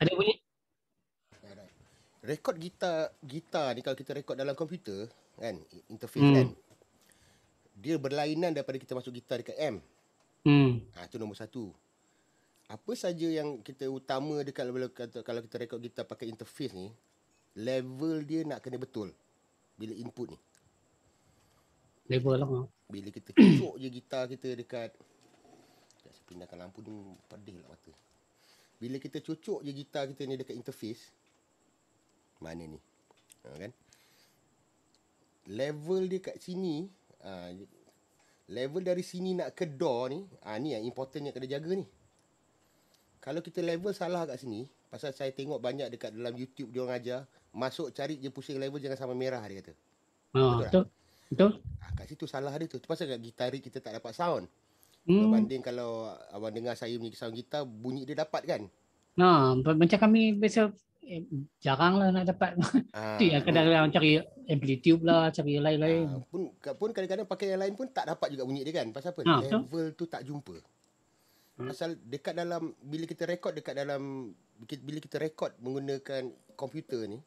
Ada bunyi? Alright. Rekod gitar ni kalau kita rekod dalam komputer kan, interface kan, Hmm. dia berlainan daripada kita masuk gitar dekat amp. Hmm. Itu nombor satu. Apa saja yang kita utama dekat kalau kita rekod gitar pakai interface ni, level dia nak kena betul bila input ni. Bila Level lah. bila kita cucuk je gitar kita dekat, saya pindahkan lampu ni, pedih lah mata. Bila kita cucuk je gitar kita ni dekat interface, mana ni? Kan? Level dia kat sini, level dari sini nak ke do ni, ni yang important yang kena jaga ni. Kalau kita level salah kat sini, pasal saya tengok banyak dekat dalam YouTube dia orang ajar, masuk cari je pusing level jangan sampai merah dia kata. Betul tak? Betul. Betul. Kat situ salah dia tu. Pasal kat gitaris kita tak dapat sound. Hmm. Berbanding kalau abang dengar saya punya sound gitar, bunyi dia dapat kan? Macam kami biasa jarang lah nak dapat. Tu yang Ni kadang-kadang cari amplitude lah, cari lain-lain. pun kadang-kadang pakai yang lain pun tak dapat juga bunyi dia kan. Pasal apa? Betul. Level tu tak jumpa. Pasal dekat dalam, bila kita rekod dekat dalam, bila kita rekod menggunakan komputer ni,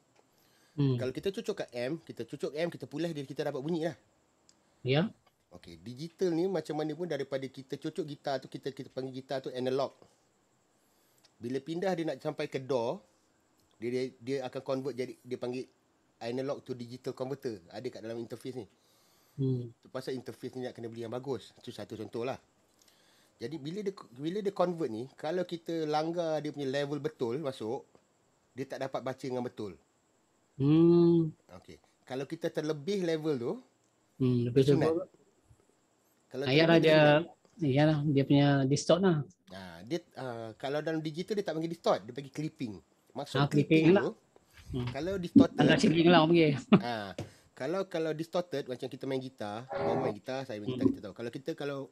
kalau kita cucuk kat amp, kita pulas dia, kita dapat bunyi lah. Ya. Okey, digital ni macam mana pun daripada kita cucuk gitar tu, kita panggil gitar tu analog. Bila pindah dia nak sampai ke do, dia akan convert jadi, dia panggil analog to digital converter. Ada kat dalam interface ni. Tu pasal interface ni nak kena beli yang bagus. Itu satu contoh lah. Jadi bila dia convert ni, kalau kita langgar dia punya level betul masuk, dia tak dapat baca dengan betul. Okey. Kalau kita terlebih level tu, Lebih dia sunat. level. Kalau Yalah terlebih dia sunat. Iyalah dia punya distort lah. Kalau dalam digital dia tak panggil distort, dia panggil clipping. Maksud Clipping clipping lah. tu, kalau distorted, Agak siling lah orang panggil. kalau distorted macam kita main gitar, abang main gitar, saya main gitar, kita tahu. Kalau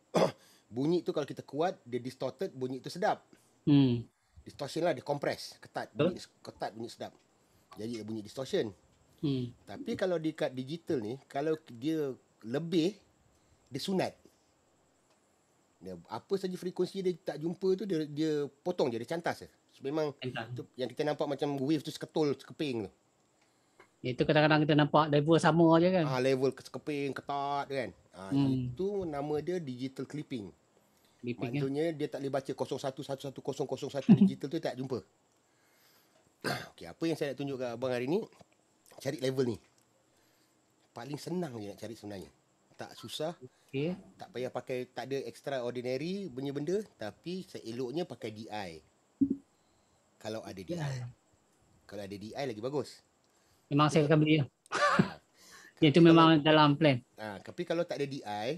bunyi tu kalau kita kuat, dia distorted, bunyi tu sedap. Distortion lah, dia compress, ketat, bunyi sedap. Jadi dia bunyi distortion. Tapi kalau dekat digital ni, kalau dia lebih, dia sunat. Apa saja frekuensi dia tak jumpa tu, dia potong je, dia cantas je. Memang tu, yang kita nampak macam wave tu sekeping tu. Itu kadang-kadang kita nampak level sama je kan. Level sekeping, ketat kan. Itu nama dia digital clipping. Maksudnya dia tak boleh baca 01111001 digital tu tak jumpa. Okey, apa yang saya nak tunjuk kat abang hari ni, cari level ni. Paling senang je nak cari sebenarnya. Tak susah. Tak payah pakai, tak ada extraordinary benda-benda, tapi seeloknya pakai DI. Kalau ada DI. Kalau ada DI lagi bagus. Memang saya akan beli. Itu memang dalam plan. Tapi kalau tak ada DI,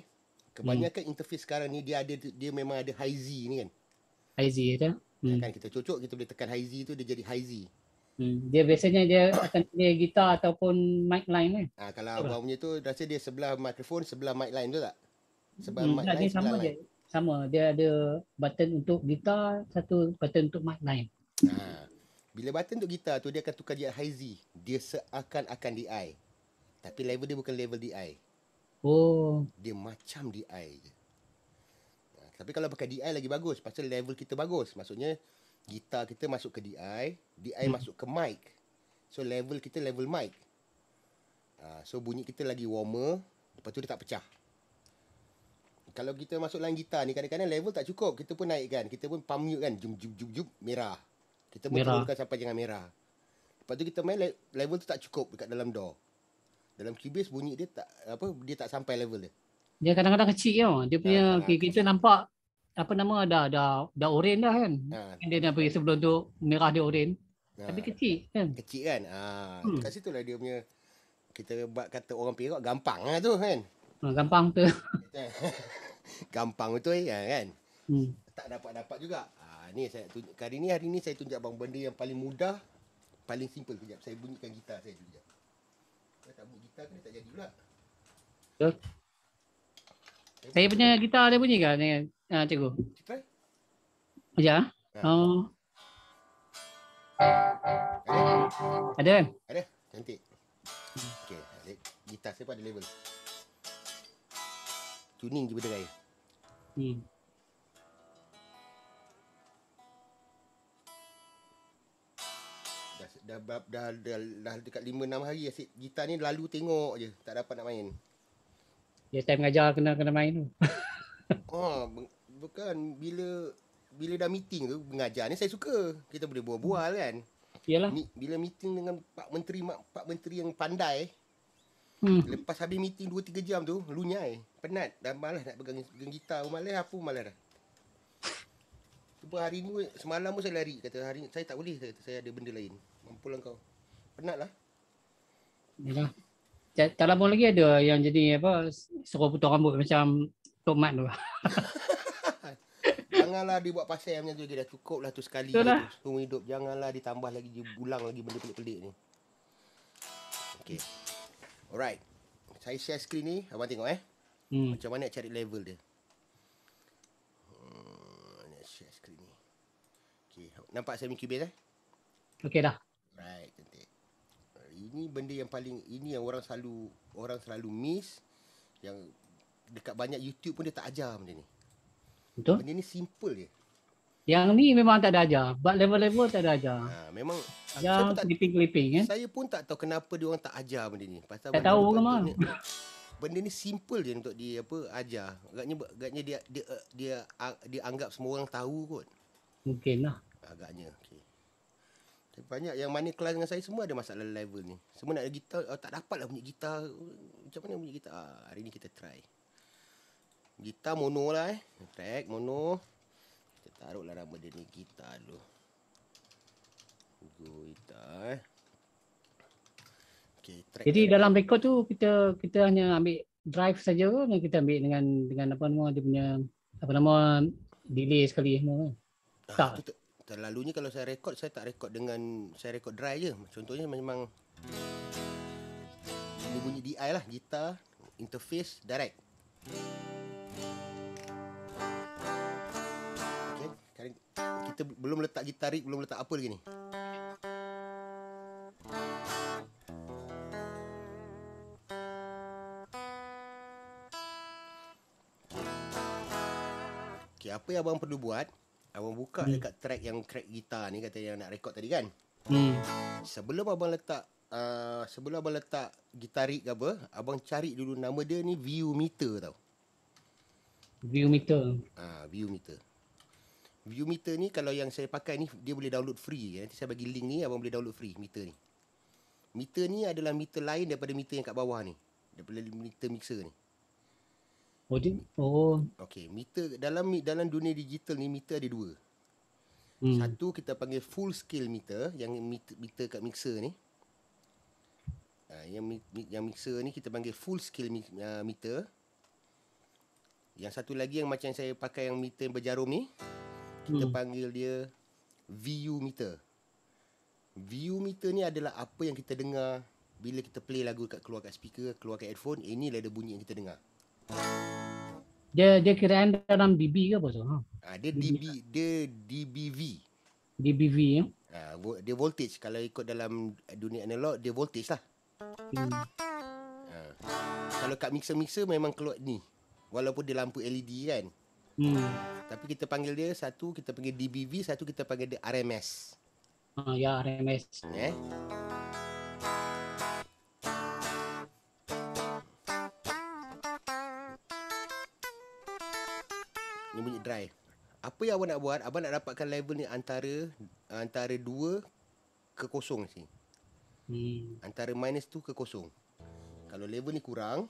kebanyakan interface sekarang ni dia memang ada high Z ni kan. High Z itu. Kan kita cucuk, kita boleh tekan high Z tu, dia jadi high Z. Dia biasanya dia akan pilih gitar ataupun mic line kan. Kalau abang punya tu rasa dia sebelah mikrofon, sebelah mic line tu tak? Sebelah mic line, line, sama sebelah line. je. Sama, dia ada button untuk gitar, satu button untuk mic line. Bila button untuk gitar tu, dia akan tukar jadi high Z. Dia seakan-akan DI. Tapi level dia bukan level DI. Dia macam DI je. Tapi kalau pakai DI lagi bagus, pasal level kita bagus. Maksudnya gitar kita masuk ke DI masuk ke mic. So level kita level mic. So bunyi kita lagi warmer, lepas tu dia tak pecah. Kalau kita masuk line gitar ni, kadang-kadang level tak cukup, kita pun naikkan, kita pun pump mute kan, jum merah. Kita pun turunkan sampai jangan merah. Lepas tu kita main level tu tak cukup dekat dalam door. Dalam Cubase bunyi dia tak sampai level dia. Dia kadang-kadang kecil tau. Dia punya kita nampak apa nama dah oren dah kan. Dia dah pergi sebelum tu merah dia oren. Tapi kecil kan. Kecil kan. Kat situ lah dia punya, kita kata orang Perak gampang lah tu kan. Gampang tu. Gampang betul kan. Tak dapat juga. Ni saya tunjuk hari ni saya tunjuk abang benda yang paling mudah, paling simple. Kejap saya bunyikan gitar saya dulu. Saya tak bunyi gitar kan tak jadi pula. Saya punya gitar ada bunyi ke ni cikgu? Try. Ya. Ada kan? Ada. Cantik. Okey, gitar saya pun ada level. Tuning je benda raya. dah dekat 5-6 hari asyik gitar ni lalu tengok je, tak dapat nak main. Dia time mengajar kena main tu. Bukan bila dah meeting tu mengajar ni saya suka. Kita boleh bual-bual kan. Iyalah. Bila meeting dengan Pak Menteri yang pandai. Lepas habis meeting 2-3 jam tu lunyai, penat, dah malas nak pegang gitar, malas dah. Cuba hari ni semalam pun saya lari, kata hari ni saya tak boleh, saya ada benda lain. Mampulah kau. Penatlah. Yalah. Tak lama lagi ada yang jadi apa, suruh potong rambut macam Tok Mat tu. Janganlah dia buat pasal macam tu lagi, dah cukup lah tu sekali tu seumur hidup. Janganlah ditambah lagi, ulang lagi benda pelik-pelik ni. Okay. Alright. Saya share screen ni, abang tengok macam mana nak cari level dia. Nak share screen ni. Okay. Nampak saya punya Cubase Okay dah. Right, cantik. Ini benda yang paling, ini yang orang selalu miss, yang dekat banyak YouTube pun dia tak ajar benda ni. Betul? Benda ni simple je. Yang ni memang tak ada ajar. But level-level tak ada ajar. Memang yang clipping-clipping kan. Saya pun tak tahu kenapa dia orang tak ajar benda ni. Pasal tak tahu ke mana. Benda ni simple je untuk dia ajar. Agaknya dia anggap semua orang tahu kot. Mungkin lah. Agaknya. Okay. Banyak yang mana kelas dengan saya semua ada masalah level ni. Semua nak ada gitar, tak dapat lah bunyi gitar. Macam mana bunyi gitar? Hari ni kita try. Gitar mono lah track mono. Kita taruhlah nama dia ni gitar dulu. Go gitar Okay, track. Jadi dalam record tu kita hanya ambil drive saja ke, dan kita ambil dengan apa nama dia punya delay sekali semua kan? Tak. Terlalunya kalau saya tak rekod dengan, saya rekod dry je. Contohnya memang ini bunyi DI lah, gitar, interface, direct. Okay, kita belum letak gitar rig, belum letak apa lagi ni. Okay, apa yang abang perlu buat? Abang buka dekat track gitar ni, kata yang nak rekod tadi kan. Sebelum abang letak gitar rig ke apa, abang cari dulu nama dia ni view meter tau. View meter. View meter. View meter ni kalau yang saya pakai ni dia boleh download free. Nanti saya bagi link ni, abang boleh download free meter ni. Meter ni adalah meter lain daripada meter yang kat bawah ni. Daripada meter mixer ni. Okey, meter dalam dunia digital ni meter ada dua. Satu kita panggil full scale meter, yang meter kat mixer ni. Yang mixer ni kita panggil full scale meter. Yang satu lagi yang macam saya pakai yang meter yang berjarum ni, kita panggil dia VU meter. VU meter ni adalah apa yang kita dengar bila kita play lagu keluar kat speaker, keluar kat headphone, inilah ada bunyi yang kita dengar. Dia kiraan dalam dB ke apa tu? Dia DBV. DBV ya. Dia voltage. Kalau ikut dalam dunia analog, dia voltage lah. Kalau kat mixer memang keluar ni. Walaupun dia lampu LED kan. Tapi kita panggil dia, satu kita panggil DBV, satu kita panggil dia RMS. Ya, RMS. Ni bunyi drive. Apa yang abang nak buat? Abang nak dapatkan level ni antara 2 ke 0 sini. Antara -2 ke 0. Kalau level ni kurang,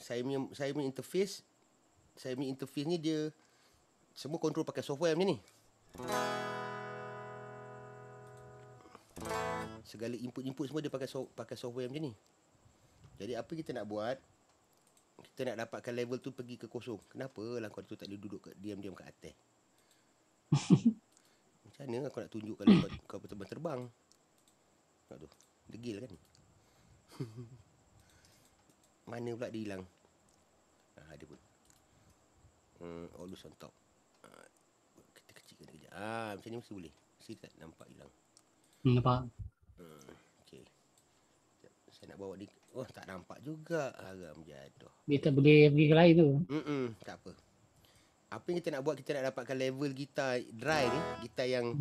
saya punya interface ni dia semua kontrol pakai software macam ni. Segala input semua dia pakai software macam ni. Jadi apa kita nak buat? Kita nak dapatkan level tu pergi ke 0. Kenapa lah kau tu tak boleh duduk diam-diam kat atas? Macam mana aku nak tunjuk kalau kau terbang? Aduh, degil kan? Mana pula dia hilang? Ada pun. Always on top. Kita kecilkan kejap. Macam ni mesti boleh. Mesti tak nampak hilang. Nampak. Okay. Saya nak bawa di. Oh, tak nampak juga. Haram jatuh. Dia tak boleh pergi ke lain tu. Tak apa. Apa yang kita nak buat, kita nak dapatkan level gitar dry ni. Gitar yang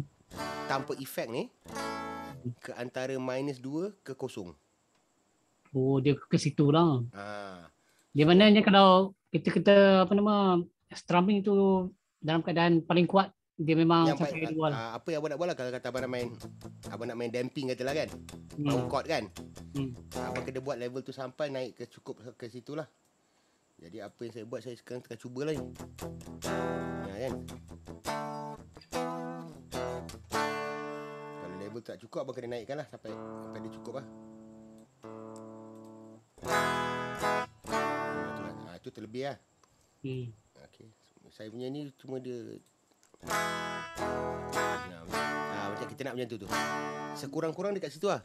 tanpa efek ni ke antara -2 ke 0. Oh, dia ke situ lah. Di So, mananya kalau kita apa nama strumming tu dalam keadaan paling kuat, dia memang sampai 2 lah. apa yang abang nak buat lah, kalau kata abang nak main damping katalah kan, power chord kan, abang kena buat level tu sampai naik ke cukup ke situ lah. Jadi apa yang saya buat, saya sekarang tengah cuba lah ni. Kan, kalau level tak cukup, abang kena naikkan lah sampai dia cukup lah. Itu terlebih lah. Okay. Saya punya ni cuma dia macam kita nak macam tu. Sekurang-kurang dekat situ lah.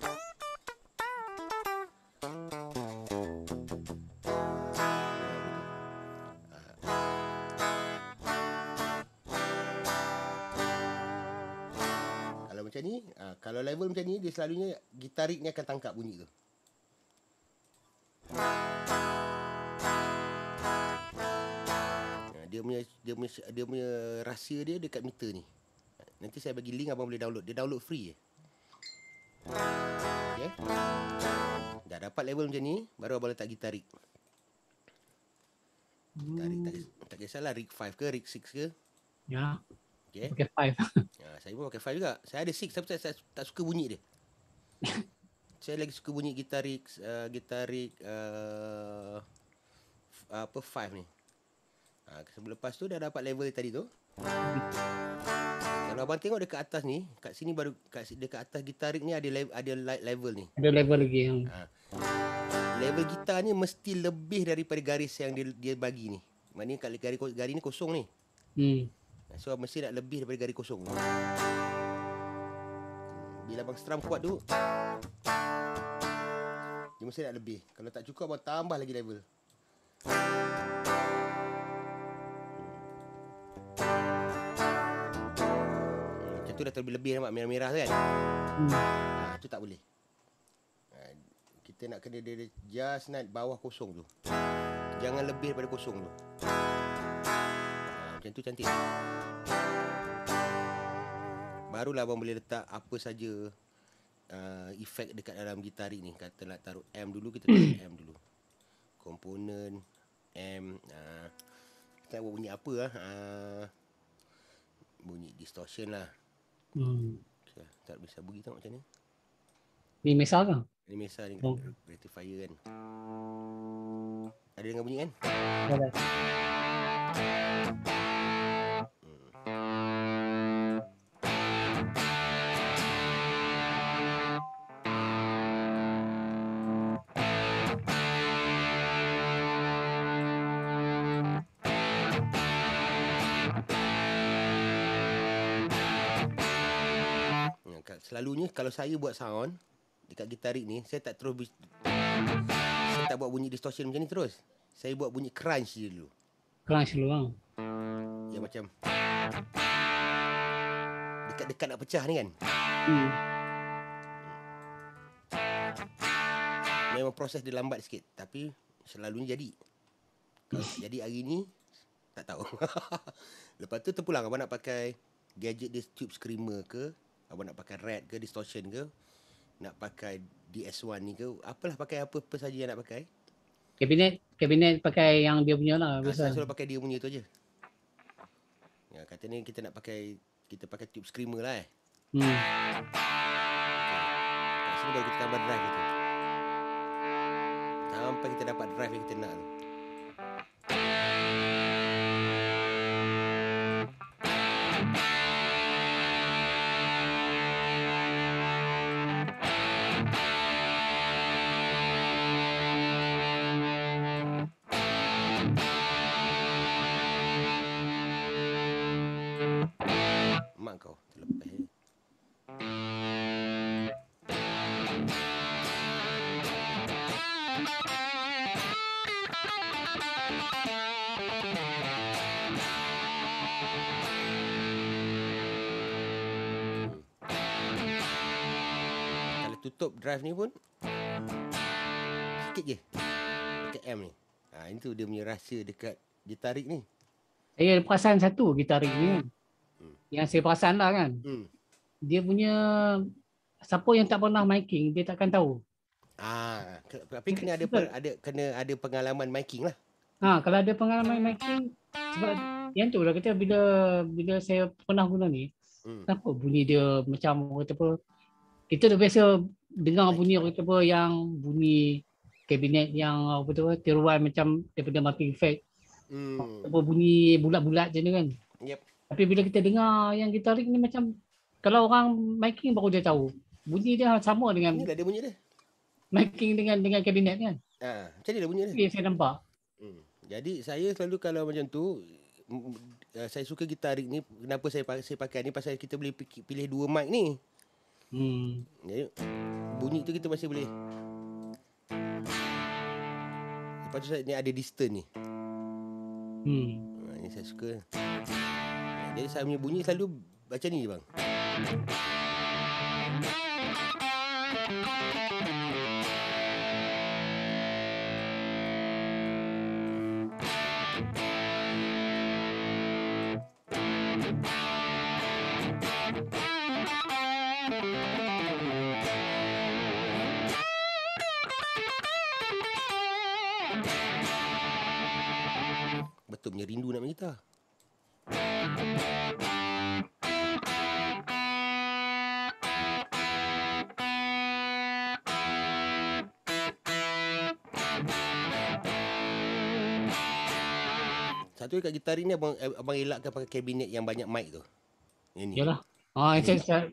Kalau macam ni, kalau level macam ni, dia selalunya gitarik ni akan tangkap bunyi tu. Dia punya rahsia dia dekat meter ni. Nanti saya bagi link, abang boleh download. Dia download free je. Okay. Dah dapat level macam ni, baru abang letak gitarik. Tak kisahlah rig 5 ke rig 6 ke. Ya. Okay. Pakai 5. Saya pun pakai 5 juga. Saya ada 6 tapi saya tak suka bunyi dia. Saya lagi suka bunyi gitarik 5 ni. Lepas tu dah dapat level tadi tu. Kalau abang tengok dekat atas ni, kat sini baru dekat atas gitarik ni ada light level ni. Ada level lagi. Level gitar ni mesti lebih daripada garis yang dia bagi ni. Maknanya kat garis ni kosong ni. So mesti nak lebih daripada garis kosong ni. Bila abang strum kuat tu, dia mesti nak lebih. Kalau tak cukup, abang tambah lagi level. Macam tu dah terlebih nampak merah-merah tu kan. Itu tak boleh. Kita nak kena dia just nak bawah kosong tu. Jangan lebih daripada kosong tu. Macam tu cantik. Barulah abang boleh letak apa saja efek dekat dalam gitarik ni. Katalah taruh amp dulu, kita taruh amp dulu. Komponen amp, kita nak buat bunyi apa lah. Bunyi distortion lah. Okay, tak bisa bunyi, tengok macam ni. Ni Mesa ke? Ni Mesa ni rectifier kan. Ada dengar bunyi kan? Ada. Selalunya kalau saya buat sound dekat gitarik ni, saya tak buat bunyi distortion macam ni terus. Saya buat bunyi crunch je dulu. Crunch dulu lah. Yang macam dekat-dekat nak pecah ni kan. Memang proses dia lambat sikit, tapi selalunya jadi. Kalau jadi hari ni, tak tahu. Lepas tu terpulang, abang nak pakai gadget dia tube screamer ke, abang nak pakai red ke, distortion ke, nak pakai DS1 ni ke, apalah, pakai apa saja yang nak pakai. Kabinet pakai yang dia punya lah. Saya selalu pakai dia punya tu je. Ya, kata ni kita pakai tube screamer lah Kat sini baru kita tambah drive tu. Sampai kita dapat drive yang kita nak tu. Mak kau terlepas Kalau tutup drive ni pun sikit je pakai amp ni. Itu dia punya rahsia dekat gitarik ni. Saya perasan satu gitarik ni. Yang saya perasan lah kan. dia punya siapa yang tak pernah miking dia takkan tahu. Tapi kena ada pengalaman miking lah. Kalau ada pengalaman miking sebab yang tu lah kita bila saya pernah guna ni, kenapa bunyi dia macam kata apa? Kita dah biasa dengar bunyi kata apa yang bunyi kabinet yang apa tu tiruan macam daripada marking effect. Apa bunyi bulat-bulat je ni kan. Yep. Tapi bila kita dengar yang gitarik ni macam kalau orang miking baru dia tahu. Bunyi dia sama dengan inilah dia bunyi dia. Miking dengan kabinet kan. Macam ni lah bunyi dia. Ini saya nampak. Jadi saya selalu kalau macam tu saya suka gitarik ni, kenapa saya pakai ni pasal kita boleh pilih dua mic ni. Jadi bunyi tu kita masih boleh. Lepas tu ni ada distance ni. Ni saya suka. Jadi saya punya bunyi selalu macam ni je bang. Betul punya rindu nak main gitar. Satu kat gitar ni abang elakkan pakai kabinet yang banyak mic tu. Ini. Yalah.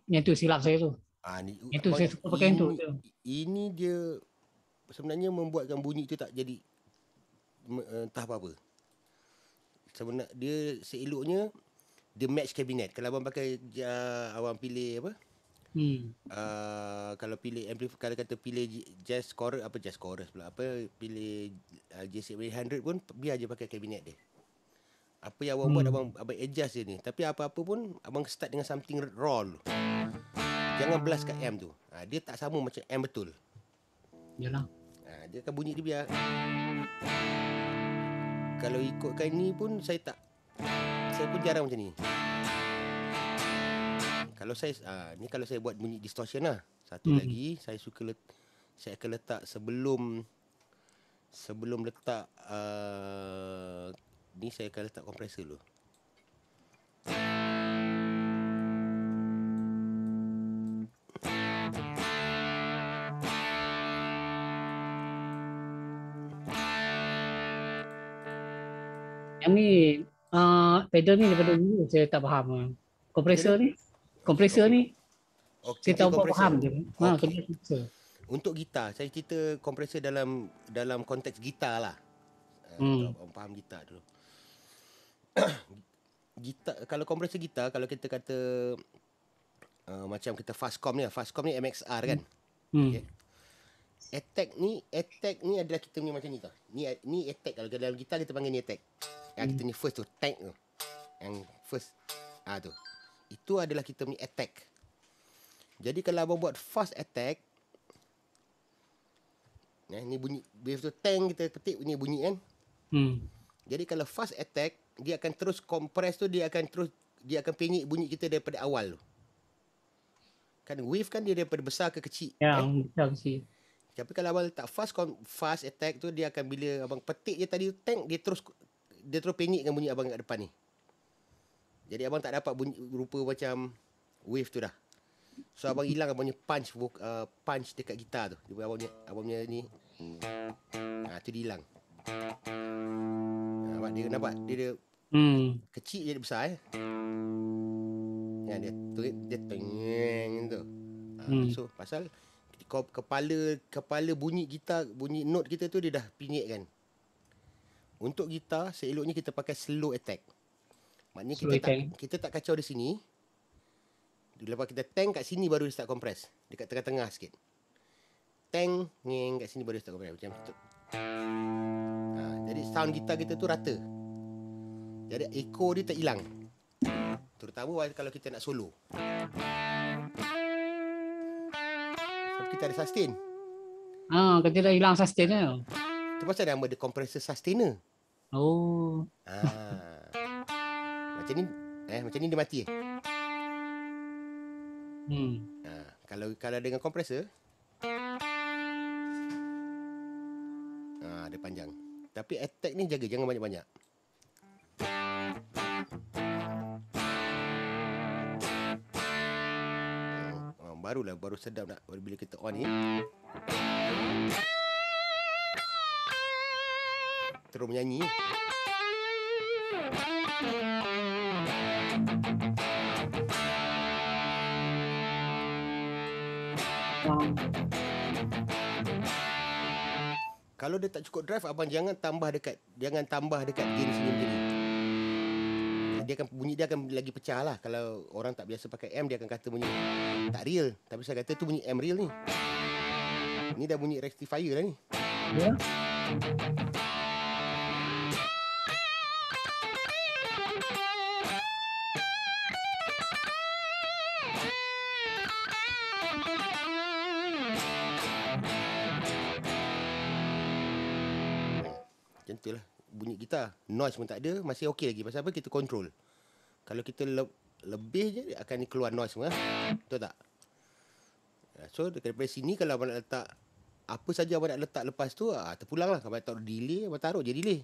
Yang tu silap saya tu. Yang tu saya suka pakai yang tu. Ini dia sebenarnya membuatkan bunyi tu tak jadi entah apa-apa. Sebenarnya dia seeloknya dia match kabinet. Kalau abang pakai abang pilih apa? Kalau pilih amplifier, kalau kata pilih jazz chorus pula apa, pilih JC100 pun biar je pakai kabinet dia. Apa yang abang buat abang adjust je ni. Tapi apa-apa pun abang start dengan something raw dulu. Jangan blast kat amp tu. Dia tak sama macam amp betul. Yalah. Dia akan bunyi dia biar. Kalau ikutkan ni pun saya pun jarang macam ni. Kalau saya buat bunyi distortion lah. Satu lagi saya suka saya akan letak sebelum letak ni saya akan letak kompresor dulu. Yang ni pedal ni daripada dulu saya tak faham. Kompresor ni saya tahu faham je. Kompresor. Untuk gitar, saya cerita kompresor dalam konteks gitar lah. Faham gitar dulu. Gitar, kalau kompresor gitar, kalau kita kata macam kita Fastcom ni MXR kan. Okay. Attack ni adalah kita punya macam ni tau. Ni attack, kalau dalam gitar kita panggil ni attack. Yang kita ni first tu, tank tu. Yang first tu. Itu adalah kita punya attack. Jadi kalau abang buat fast attack, ni bunyi wave tu tank kita petik ni bunyi kan. Jadi kalau fast attack, dia akan terus compress tu, dia akan penyik bunyi kita daripada awal tu. Kan wave kan dia daripada besar ke kecil. Besar kecil. Tapi kalau abang letak fast attack tu, dia akan bila abang petik je tadi tank, dia terus penyikkan bunyi abang kat depan ni. Jadi abang tak dapat bunyi rupa macam wave tu dah. So abang hilang abang punya punch dekat gitar tu. Abang punya ni. Tu dia hilang. Nampak dia kecil je dia besar dia tengeng tu. So pasal kepala bunyi gitar, bunyi note kita tu dia dah pinyik kan. Untuk gitar seeloknya kita pakai slow attack. Maknanya kita tak kacau di sini. Lepas kita tank kat sini baru dia start compress. Dekat tengah-tengah sikit. Tank ngeng kat sini baru dia start compress macam tu. Jadi sound gitar kita tu rata. Jadi echo dia tak hilang. Terutama kalau kita nak solo. Sebab kita ada sustain. Kita dah hilang sustain tu. Itu pasal nama dia compressor sustainer. Macam ni dia mati. Kalau dengan kompresor, dia panjang. Tapi attack ni jaga, jangan banyak-banyak. Baru sedap nak bila kita on ni. Terus menyanyi. Kalau dia tak cukup drive, abang jangan tambah dekat gain sini macam ni. Bunyi dia akan lagi pecah lah. Kalau orang tak biasa pakai M, dia akan kata bunyi tak real. Tapi saya kata tu bunyi M real ni. Ni dah bunyi rectifier lah ni. Ya. Macam tu lah bunyi gitar. Noise pun tak ada, masih okey lagi. Pasal apa? Kita control. Kalau kita lebih je, akan keluar noise semua. Betul tak? So daripada sini, kalau abang nak letak apa saja abang nak letak lepas tu, terpulang lah. Kalau abang taruh delay, abang taruh je delay.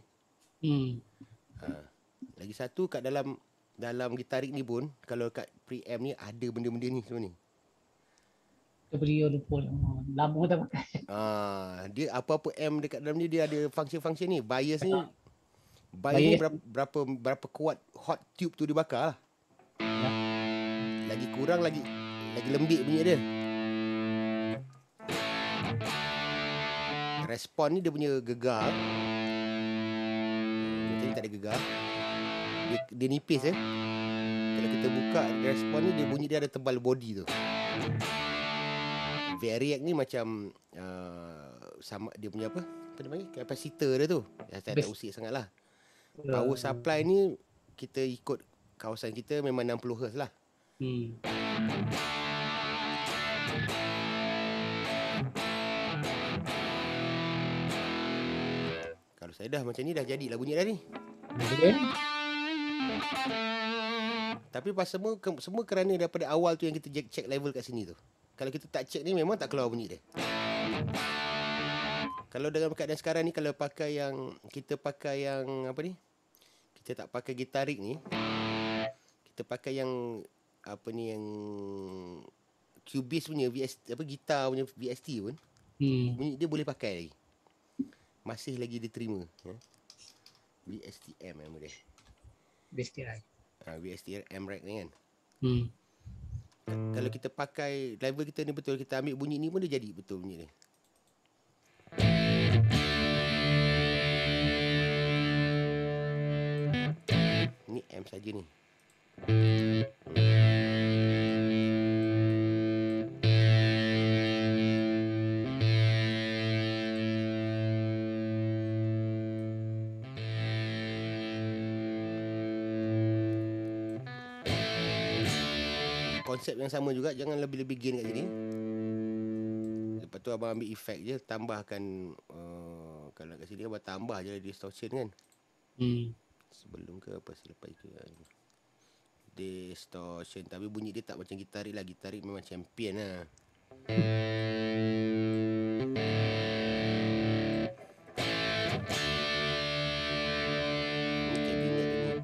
Lagi satu, kat dalam gitarik ni pun, kalau kat preamp ni ada benda-benda ni semua ni. Lama tak pakai. Dia apa-apa amp dekat dalam ni, dia ada function-function ni. Bias ni berapa kuat hot tube tu dibakar lah. Lagi kurang, lagi lembik bunyi dia. Respon ni dia punya gegar. Macam ni tak ada gegar. Dia nipis Kalau kita buka respon ni, dia bunyi dia ada tebal body tu. Variac ni macam sama dia punya apa dia panggil? Kapasitor dia tu. Saya tak usik sangat lah. Power supply ni kita ikut kawasan kita memang 60 Hz lah. Kalau saya dah macam ni, dah jadilah bunyi dah ni. Tapi pas semua kerana daripada awal tu yang kita check level kat sini tu. Kalau kita tak check ni, memang tak keluar bunyi dia. Kalau dalam keadaan sekarang ni, kalau kita pakai yang apa ni, kita tak pakai gitarik ni, kita pakai yang apa ni, yang Cubase punya gitar punya VST pun, bunyi dia boleh pakai lagi, masih lagi diterima. VST-M nama dia. VST-M rack ni kan. Kalau kita pakai level kita ni betul, kita ambil bunyi ni pun dia jadi betul bunyi ni. Ni M saja ni. Konsep yang sama juga, jangan lebih-lebih gain kat sini. Lepas tu abang ambil efek je, tambahkan kalau kat sini abang tambah je distortion kan. Sebelum ke apa selepas itu, distortion. Tapi bunyi dia tak macam gitarik lah. Gitarik memang champion lah. Kabinet ni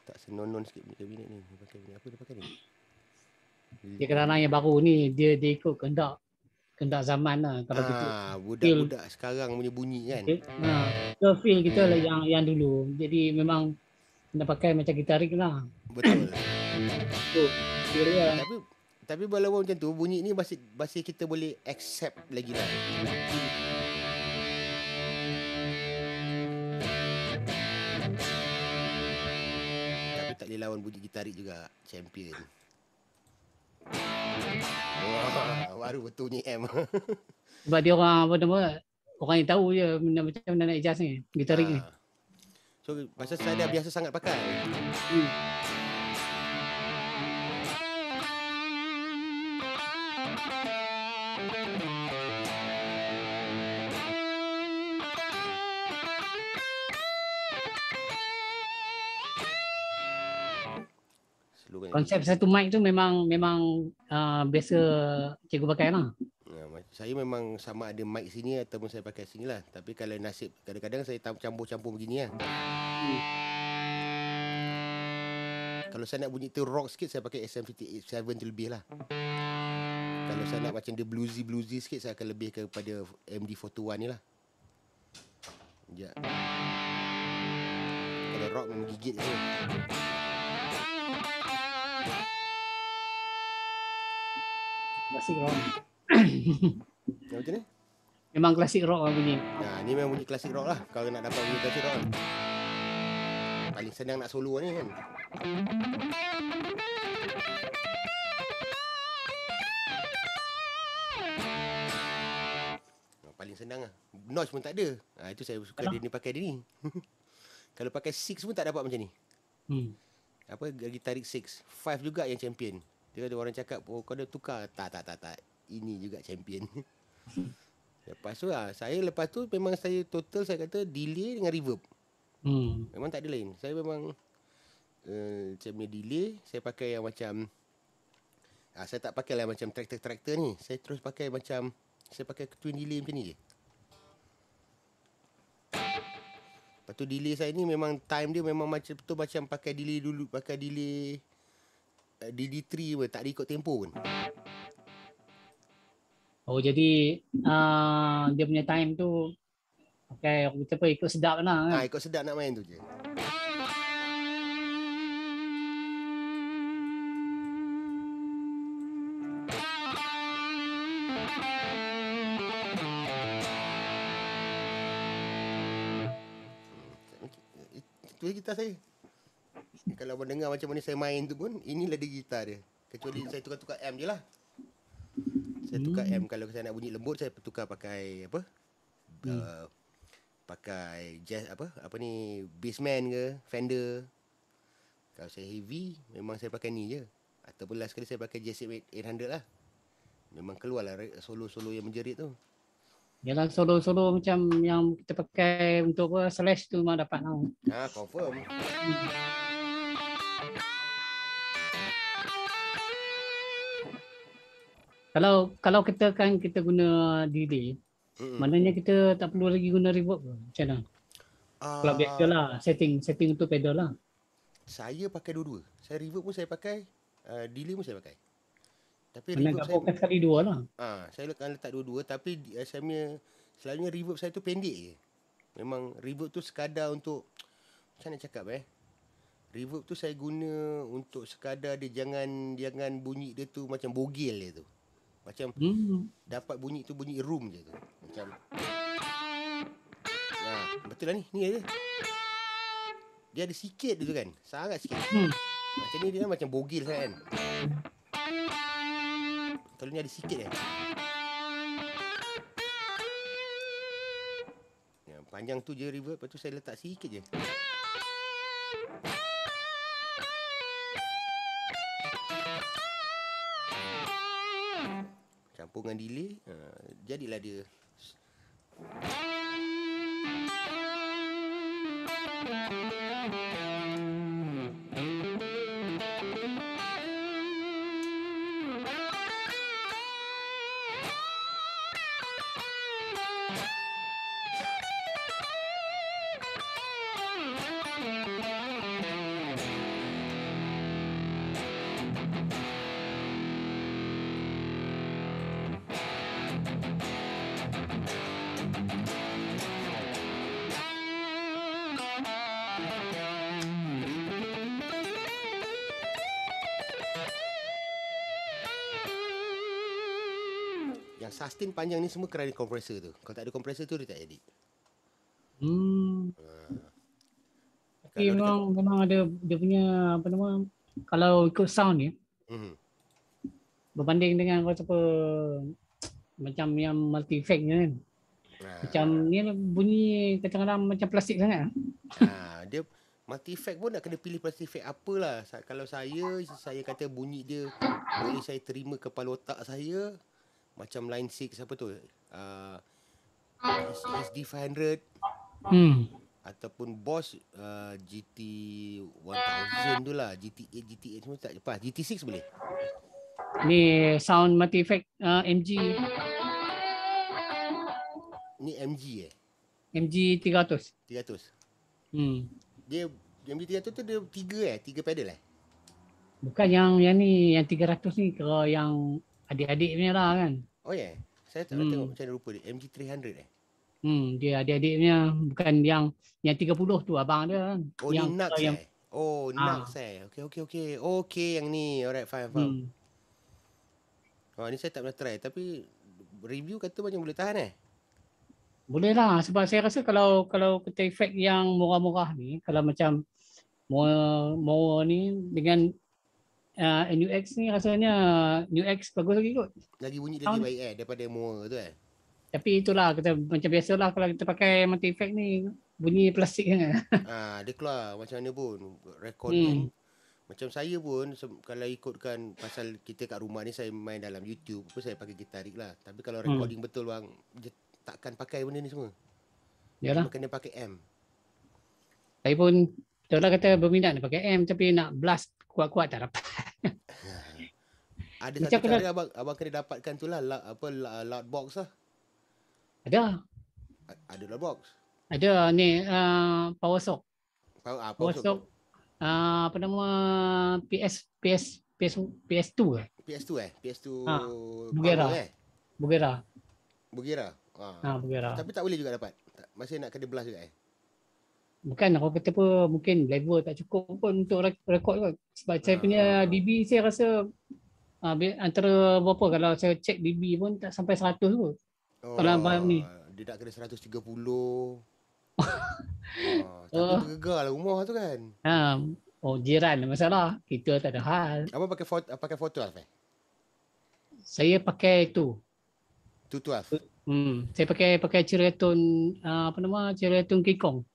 tak senonon sikit punya kabinet ni. Apa dia pakai ni? Dia kerana yang baru ni, dia ikut kehendak zaman lah. Kalau budak-budak sekarang punya bunyi kan. Feel kita lah yang dulu. Jadi memang kena pakai macam gitarik lah. Betul. Tapi walaupun macam tu, bunyi ni masih kita boleh accept lagi lah. Tapi tak boleh lawan bunyi gitarik juga. Champion. Baru betul ni M. Sebab dia orang orang yang tahu je macam mana nak adjust ni, gitarik ni. So pasal saya dah biasa sangat pakai. Konsep satu mic tu memang biasa cikgu pakai lah. Saya memang sama ada mic sini ataupun saya pakai sini lah. Tapi kalau nasib kadang-kadang saya campur-campur begini lah. Kalau saya nak bunyi tu rock sikit, saya pakai SM57 tu lebih lah. Kalau saya nak macam dia bluesy sikit, saya akan lebih kepada MD421 ni lah. Sekejap. Kalau rock memang gigit je. Klasik rock. Macam ni? Memang klasik rock lah bunyi. Nah, ni memang bunyi klasik rock lah. Kalau nak dapat bunyi klasik rock kan. Paling senang nak solo ni kan. Paling senang lah. Notch pun tak ada. Itu saya suka dia ni pakai dia ni. Kalau pakai 6 pun tak dapat macam ni. Apa gitarik 6. 5 juga yang champion. Dia ada orang cakap, oh kau dah tukar. Tak. Ini juga champion. Lepas tu lah, lepas tu memang saya total saya kata delay dengan reverb. Memang tak ada lain. Saya memang macam delay, saya pakai yang macam saya tak pakai lah macam traktor ni. Saya terus pakai macam saya pakai twin delay macam ni je. Lepas tu delay saya ni memang time dia memang macam tu, macam pakai delay dulu, pakai delay DD3 pun tak ada ikut tempo pun. Oh jadi dia punya time tu pakai kita pun ikut sedap lah kan. Ikut sedap nak main tu je. Itu gitar saya. Kalau abang dengar macam mana saya main tu pun, inilah dia gitar dia. Kecuali saya tukar-tukar amp je lah. Saya tukar amp. Kalau saya nak bunyi lembut, saya tukar pakai apa? Pakai jazz apa ni, Bassman ke, Fender. Kalau saya heavy, memang saya pakai ni je. Ataupun last kali saya pakai Jazz 800 lah. Memang keluar lah solo-solo yang menjerit tu. Yalah, solo-solo macam yang kita pakai untuk Slash tu memang dapat lah. Confirm. Kalau kita guna delay, maknanya kita tak perlu lagi guna reverb ke? Macam mana? Kalau biasa lah, setting untuk pedal lah. Saya pakai dua-dua. Saya reverb pun saya pakai, delay pun saya pakai. Tapi reverb saya sekali dua lah. Saya letak dua-dua, tapi selalunya reverb saya tu pendek je. Memang reverb tu sekadar untuk, macam nak cakap reverb tu saya guna untuk sekadar dia jangan bunyi dia tu macam bogel dia tu. Macam dapat bunyi tu bunyi room je tu. Macam betul lah ni dia. Dia ada sikit tu kan. Sangat sikit. Macam ni dia macam bogel kan. Kalau ni ada sikit panjang tu je reverb. Lepas tu saya letak sikit je. Campur dengan delay, jadilah dia. Sustain panjang ni semua kerana kompresor tu. Kalau tak ada kompresor tu dia tak edit. Tapi memang ada dia punya apa nama, kalau ikut sound ni berbanding dengan macam yang multi effect ni kan. Macam ni bunyi kadang-kadang macam plastik sangat. Dia multi effect pun nak kena pilih plastik effect apalah. Kalau saya kata bunyi dia boleh saya terima kepala otak saya. Macam Line 6 apa tu? SD 500. Ataupun Boss GT 1000 tu lah. GT8 semua tak lepas. GT6 boleh. Ni sound multi effect MG. Ni MG MG 300. 300. Dia MG 300 tu dia 3 pedal Bukan yang ni, yang 300 ni kalau yang adik-adik punya lah kan. Oh ya. Yeah. Saya tak tengok macam mana rupa dia. MG 300 Dia adik-adik punya, bukan yang 30 tu abang dia kan. Oh yang, ni Nux yang, Oh Nux Okay yang ni. Alright faham. Oh ni saya tak pernah try. Tapi review kata macam boleh tahan Boleh lah, sebab saya rasa kalau kita efek yang murah-murah ni, kalau macam mau ni dengan NUX ni rasanya NUX bagus lagi kot. Lagi bunyi lagi baik daripada Moa tu Tapi itulah, kita macam biasalah kalau kita pakai multi effect ni, bunyi plastik kan. Dia keluar macam mana pun recording. Macam saya pun kalau ikutkan pasal kita kat rumah ni saya main dalam YouTube pun saya pakai gitar rig lah. Tapi kalau recording betul bang, takkan pakai benda ni semua. Yalah. Kena pakai amp. Saya pun itulah kata berminat nak pakai amp, tapi nak blast kuat-kuat tak dapat. Ada satu cara abang kena dapatkan tu lah loud box lah. Ada loud box. Ada ni power sock. Power sock. Apa nama PS2 PS2 Bugera. Bugera. Bugera. Tapi tak boleh juga dapat. Masih nak kena blast juga Bukan, aku kata apa, mungkin level tak cukup pun untuk rekod kot. Sebab saya punya dB saya rasa antara berapa, kalau saya cek dB pun tak sampai 100 kot. Kalau abang ni dia nak kena 130. Tapi bergegar lah rumah tu kan. Jiran masalah. Kita tak ada hal. Abang pakai 412 Saya pakai tu 212. Saya pakai Ceraton Ceraton King Kong.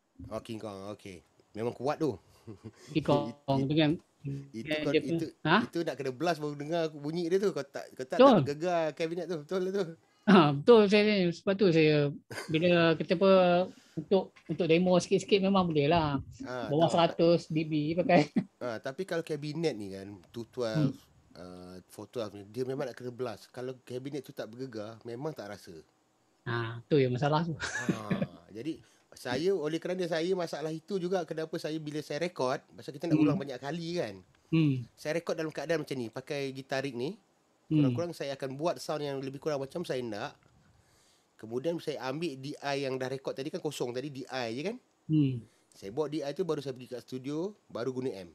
King Kong, okey. Memang kuat tu. King Kong dengan itu nak kena blast baru dengar bunyi dia tu. Kau tak gegar kabinet tu. Betul tu. Betul saya, sebab tu saya bila kita untuk demo sikit-sikit memang boleh lah. Bawah 100 dB pakai. Tapi kalau kabinet ni kan 212 412 ni dia memang nak kena blast. Kalau kabinet tu tak bergegar memang tak rasa. Tu yang masalah tu. Jadi oleh kerana saya masalah itu juga kenapa saya bila saya rekod, pasal kita nak ulang banyak kali kan. Saya rekod dalam keadaan macam ni, pakai gitar rig ni. Kurang-kurang saya akan buat sound yang lebih kurang macam saya nak. Kemudian saya ambil DI yang dah rekod tadi kan kosong tadi, DI je kan. Saya bawa DI tu baru saya pergi kat studio, baru guna amp.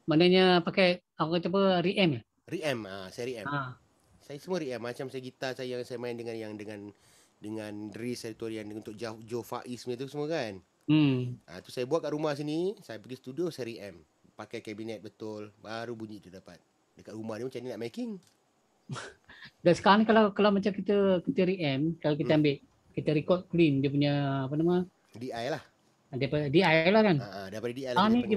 Maknanya pakai apa reamp ya? Reamp, saya reamp. Saya semua reamp, macam saya gitar saya yang saya main dengan Dri Seritorian untuk Joe Faiz tu semua kan. Tu saya buat kat rumah sini, saya pergi studio, saya reamp. Pakai kabinet betul, baru bunyi tu dapat. Dekat rumah ni macam ni nak making. Dan sekarang kalau macam kita reamp, kalau kita ambil, kita record clean dia punya DI lah. Daripada DI lah kan. Daripada DI lah. Ni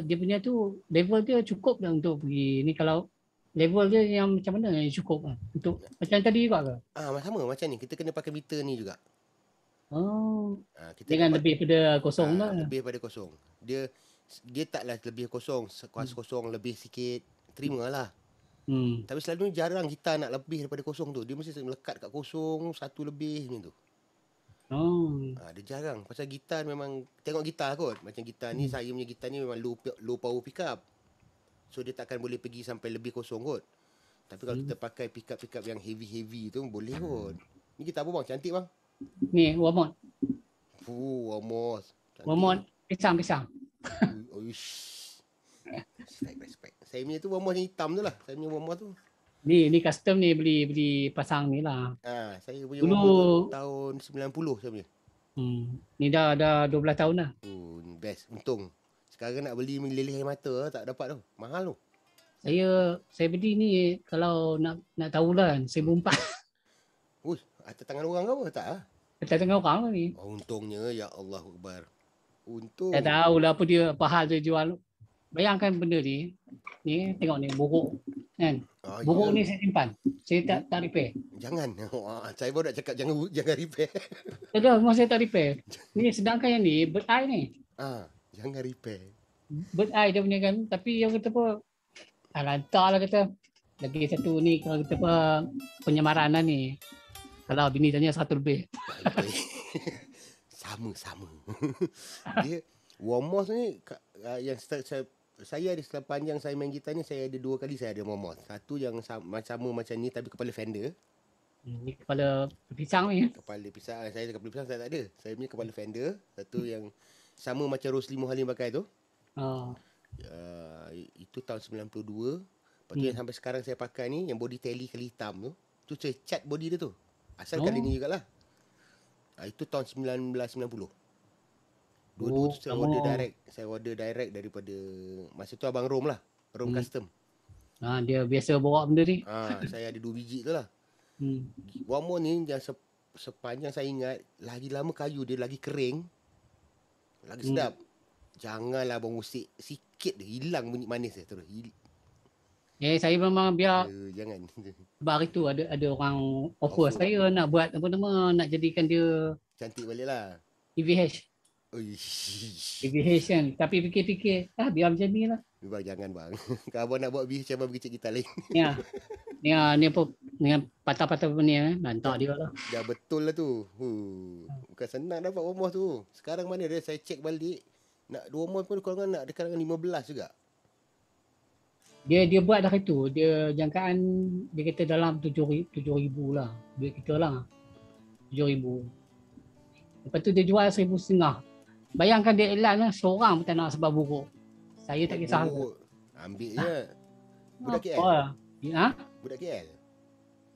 dia punya tu level dia cukup dah untuk pergi ni. Kalau level dia yang macam mana yang cukup untuk macam tadi juga ke? Sama macam ni. Kita kena pakai meter ni juga. Dengan lebih pada kosong lah. Lebih pada kosong. Dia taklah lebih kosong, kuas kosong lebih sikit. Terimalah. Tapi selalu jarang gitar nak lebih daripada kosong tu. Dia mesti melekat kat kosong 1 lebih ni tu. Dia jarang. Pasal gitar memang tengok gitar kot. Macam gitar ni, saya punya gitar ni memang low power pickup. So dia takkan boleh pergi sampai lebih kosong kot. Tapi kalau kita pakai pickup yang heavy tu boleh kot. Ni gitar apa bang? Cantik bang. Ni Warmont. Warmont. Pisang. Respect. Saya punya tu Warmont yang hitam tu lah. Saya punya Warmont tu. Ni custom ni beli pasang ni lah. Saya punya Warmont tahun 90 saya punya. Ni dah 12 tahun dah. Best. Untung. Sekarang nak beli meleleh air mata tak dapat tu. Mahal tu. Saya beli ni kalau nak tahulah 1,400. Atas tangan orang ke apa? Tak lah. Atas tangan orang lah ni. Untungnya ya Allah Akbar. Untung. Tak tahulah apa hal dia jual. Bayangkan benda ni. Ni tengok ni buruk kan. Buruk ni saya simpan. Saya tak repair. Jangan. Saya baru nak cakap jangan repair. Tak ada, memang saya tak repair. Ni sedangkan yang ni bird eye ni. Jangan repair. Bird eye dia punya kan. Tapi yang kata apa, Lantar lah kata. Lagi satu ni kalau kita penyemaranan ni. Kalau bini tanya 100 lebih. Sama. Dia Womos ni yang saya ada sepanjang saya main gitar ni, saya ada 2 kali saya ada Womos. Satu yang sama macam ni tapi kepala Fender. Ni kepala pisang ni. Kepala pisang. Saya kepala pisang saya tak ada. Saya punya kepala Fender. Satu yang sama macam Rosli Muhalim pakai tu. Itu tahun 92. Lepas tu yang sampai sekarang saya pakai ni, yang body tally kali hitam tu. Tu saya cat body dia tu. Asal kali ni jugalah. Itu tahun 1990. Dulu tu saya order direct daripada masa tu Abang Rom lah. Rom Custom. Dia biasa bawa benda ni. Saya ada 2 biji tu lah. Wamo ni yang sepanjang saya ingat, lagi lama kayu dia lagi kering, lagi sedap. Janganlah abang usik sikit dia, hilang bunyi manis dia terus. Saya memang biar jangan. Hari tu ada orang offer saya nak buat nak jadikan dia cantik balik lah. EVH. EVH kan. Tapi fikir-fikir, biar macam ni lah. Bang, jangan bang. Kalau abang nak buat EVH, abang pergi cek gitar lain. Ni apa dengan patah-patah ni lantak dia lah. Dah betul lah tu. Bukan senang dapat Womos tu. Sekarang mana dia, saya cek balik. Nak Womos pun kalau nak dekat dengan 15 juga. Dia buat dah itu. Dia jangkaan dia kata dalam 7,000 lah. Duit kita lah. 7,000. Lepas tu dia jual 1,500. Bayangkan dia iklan lah, seorang pun tak nak sebab buruk. Saya tak kisah. Ambil je. Budak KL. Budak KL.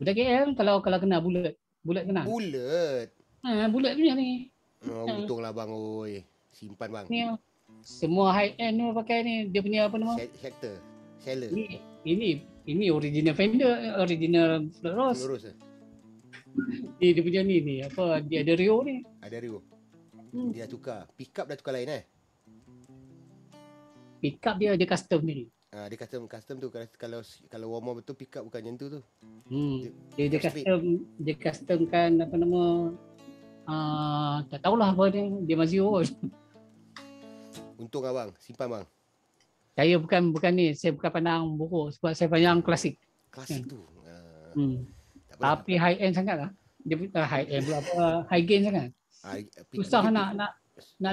Budak KL kalau kena bulat. Bulat kena. Bulat. Bulat punya ni. Untunglah bang oi. Simpan bang. Ni semua high end ni pakai ni. Dia punya apa nama? Hector. Seller. Ini original Fender, original Rose. Dia punya ni apa, dia ada Rio ni. Ada Rio. Dia tukar. Pickup dah tukar lain Pickup dia custom ni. Dia custom tu kalau Womos betul pickup bukan macam tu. Dia customkan apa nama, tak tahulah apa dia Mazio. Untung abang, simpan bang. Saya bukan ni, saya bukan pandang buruk sebab saya pandang klasik. Klasik tu. Tapi high end sangat lah. Dia high end pula apa, high gain sangat. Susah nak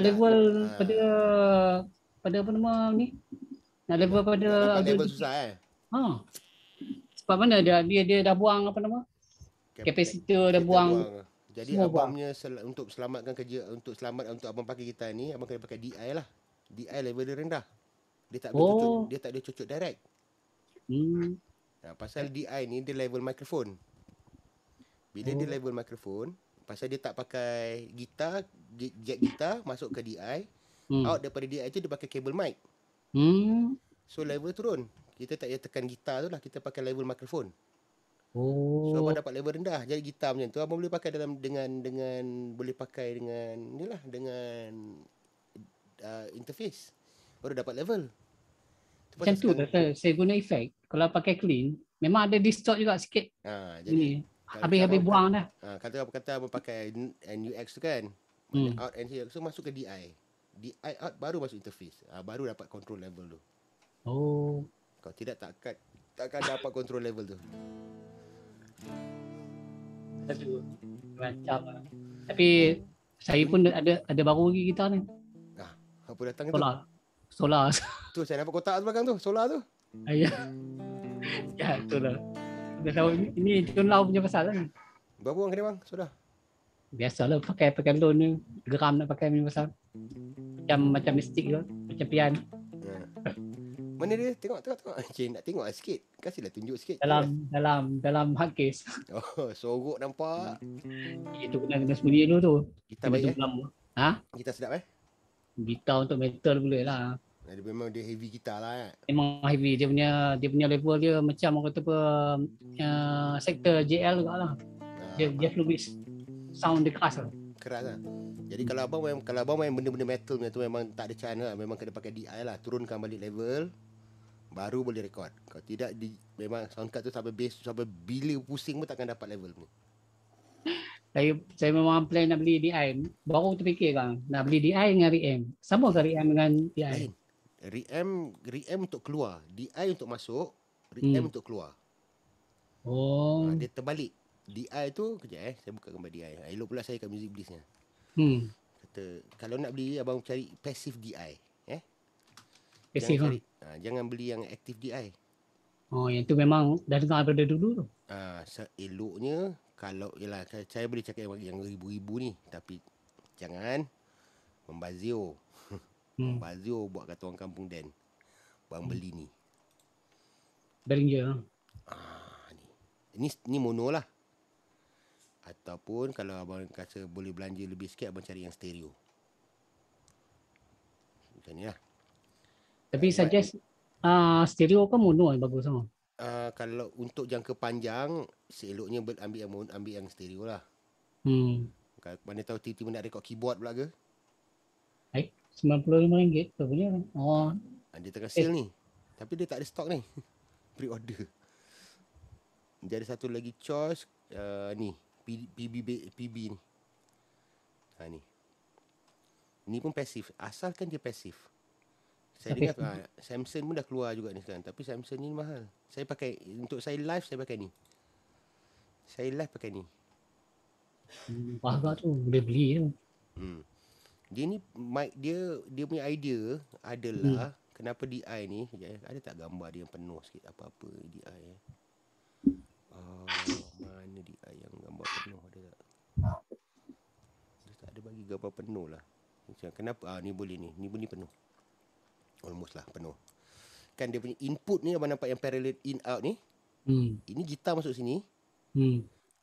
level pada apa nama ni? Nak level pada level susah Sebab mana dia dah buang apa nama? Kapasitor dah buang. Jadi abangnya untuk selamatkan kerja, untuk abang pakai gitar ni, abang kena pakai DI lah. DI level dia rendah. Dia tak ada cucuk direct. Pasal DI ni dia level mikrofon. Bila dia level mikrofon, pasal dia tak pakai gitar, jack gitar masuk ke DI, out daripada DI tu dia pakai kabel mic. So level turun. Kita tak payah tekan gitar tu lah, kita pakai level mikrofon. So abang dapat level rendah. Jadi gitar macam tu abang boleh pakai dengan interface. Baru dapat level. Macam tu saya guna efek. Kalau pakai clean, memang ada distort juga sikit. Jadi habis buang dah. Kata abang pakai NUX tu kan. Out and here. So masuk ke DI. DI out baru masuk interface. Baru dapat control level tu. Kalau tidak takkan dapat control level tu. Macam lah. Tapi saya pun ada baru lagi gitar ni. Apa datang Solar. Tu saya nampak kotak tu belakang tu, solar tu. Ya, betul lah. Dah tahu ini Tun Lau punya pasal lah. Berapa orang kena bang? Sudah. Biasalah pakai loan ni. Geram nak pakai punya pasal. Macam mistik tu, macam pian. Mana dia? Tengok. Cik nak tengok sikit. Kasihlah tunjuk sikit. Dalam hard case. Sorok nampak. Itu kena sembunyi dulu tu. Gitar baik Gitar sedap Gitar untuk metal boleh lah. Memang dia heavy gitar lah. Memang heavy. Dia punya level dia macam orang kata apa, sektor JL juga lah. Jeff Lewis. Sound dia keras lah. Jadi kalau abang main benda-benda metal tu memang tak ada chance lah. Memang kena pakai DI lah. Turunkan balik level. Baru boleh record. Kalau tidak, memang sound card tu sampai bass, sampai bila pusing pun takkan dapat level tu. Saya memang plan nak beli DI. Baru terfikir kan, nak beli DI dengan RM. Sama ke RM dengan DI? Reamp untuk keluar, DI untuk masuk, reamp untuk keluar. Dia terbalik. DI tu, kejap saya buka gambar DI. Elok pula saya kat Music Bliss ni. Kata, kalau nak beli, abang cari passive DI. Jangan beli yang active DI. Yang tu memang dah dengar daripada dulu tu. Eloknya, kalau, yalah, saya boleh cakap yang ribu-ribu ni. Tapi, jangan membazir. Membazir buat kata orang kampung Dan. Bang beli ni. Behringer. Ni mono lah. Ataupun kalau abang rasa boleh belanja lebih sikit, abang cari yang stereo. Macam ni lah. Tapi suggest stereo kan mono yang bagus sama. Kalau untuk jangka panjang, seeloknya ambil yang stereo lah. Mana tahu tiba-tiba nak rekod keyboard pula ke? RM95 tu punya. Dia tengah sale ni. Tapi dia tak ada stok ni. Pre-order. Dia ada satu lagi choice. Ni. PB ni. Ni. Ni pun pasif. Asalkan dia pasif. Saya dengar Samsung pun dah keluar juga ni sekarang. Tapi Samsung ni mahal. Saya pakai, untuk saya live, saya pakai ni. Saya live pakai ni. Harga tu boleh beli tu. Dia ni mic dia punya idea adalah kenapa DI ni, ada tak gambar dia yang penuh sikit apa-apa DI mana DI yang gambar penuh ada tak? Dia tak ada bagi gambar penuh lah. Macam kenapa ni boleh ni bunyi penuh. Almost lah penuh. Kan dia punya input ni abang nampak yang parallel in out ni. Ini gitar masuk sini.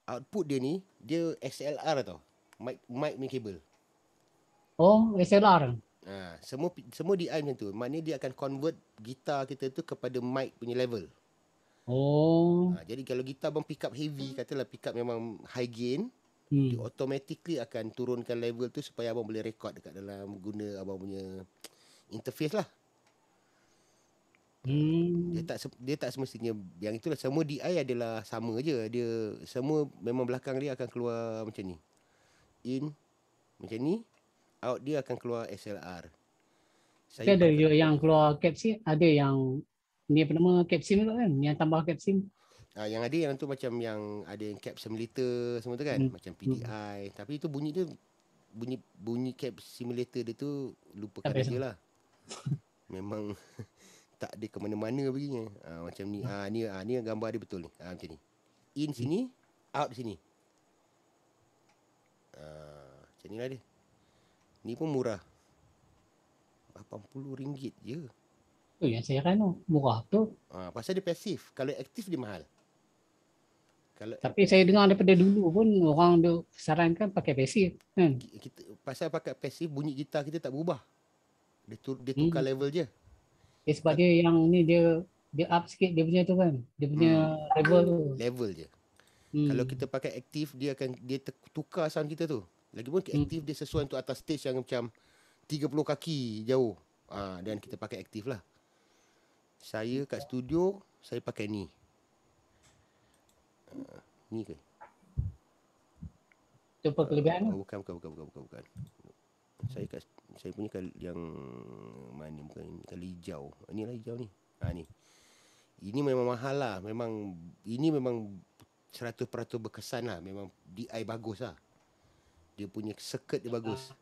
Output dia ni dia XLR tau. Mic punya kabel. XLR. Semua DI macam tu. Maknanya dia akan convert gitar kita tu kepada mic punya level. Jadi kalau gitar abang pick up heavy, katalah pick up memang high gain, dia automatically akan turunkan level tu supaya abang boleh record dekat dalam guna abang punya interface lah. Dia tak semestinya yang itulah. Semua DI adalah sama je. Dia semua memang belakang dia akan keluar macam ni. In macam ni. Out dia akan keluar SLR. Saya ada yang keluar capsim, ada yang ni apa nama capsim tu kan, yang tambah capsim. Yang ada yang tu macam yang ada yang cap simulator semua tu kan, macam PDI. Tapi itu bunyi dia bunyi cap simulator dia tu lupakan aja lah. Memang tak ada ke mana-mana begini. Macam ni. Ni gambar dia betul ni. Macam ni. In sini, out sini. Macam ni lah dia. Ni pun murah. RM80 je. Tu yang saya kan murah tu. Pasal dia pasif. Kalau aktif dia mahal. Tapi saya dengar daripada dulu pun orang dia sarankan pakai pasif kan. Pasal pakai pasif bunyi gitar kita tak berubah. Dia tukar level je. Sebab dia yang ni dia up sikit dia punya tu kan. Dia punya level tu. Level je. Kalau kita pakai aktif dia tukar sound kita tu. Lagipun aktif dia sesuai untuk atas stage yang macam 30 kaki jauh. Dan kita pakai aktif lah. Saya kat studio saya pakai ni. Ni ke? Itu apa kelebihan? Bukan. Saya punya yang mana bukan kali hijau. Inilah hijau ni. Ni. Ini memang mahal lah. Ini memang 100% berkesan lah. Memang DI bagus lah. Dia punya circuit dia bagus.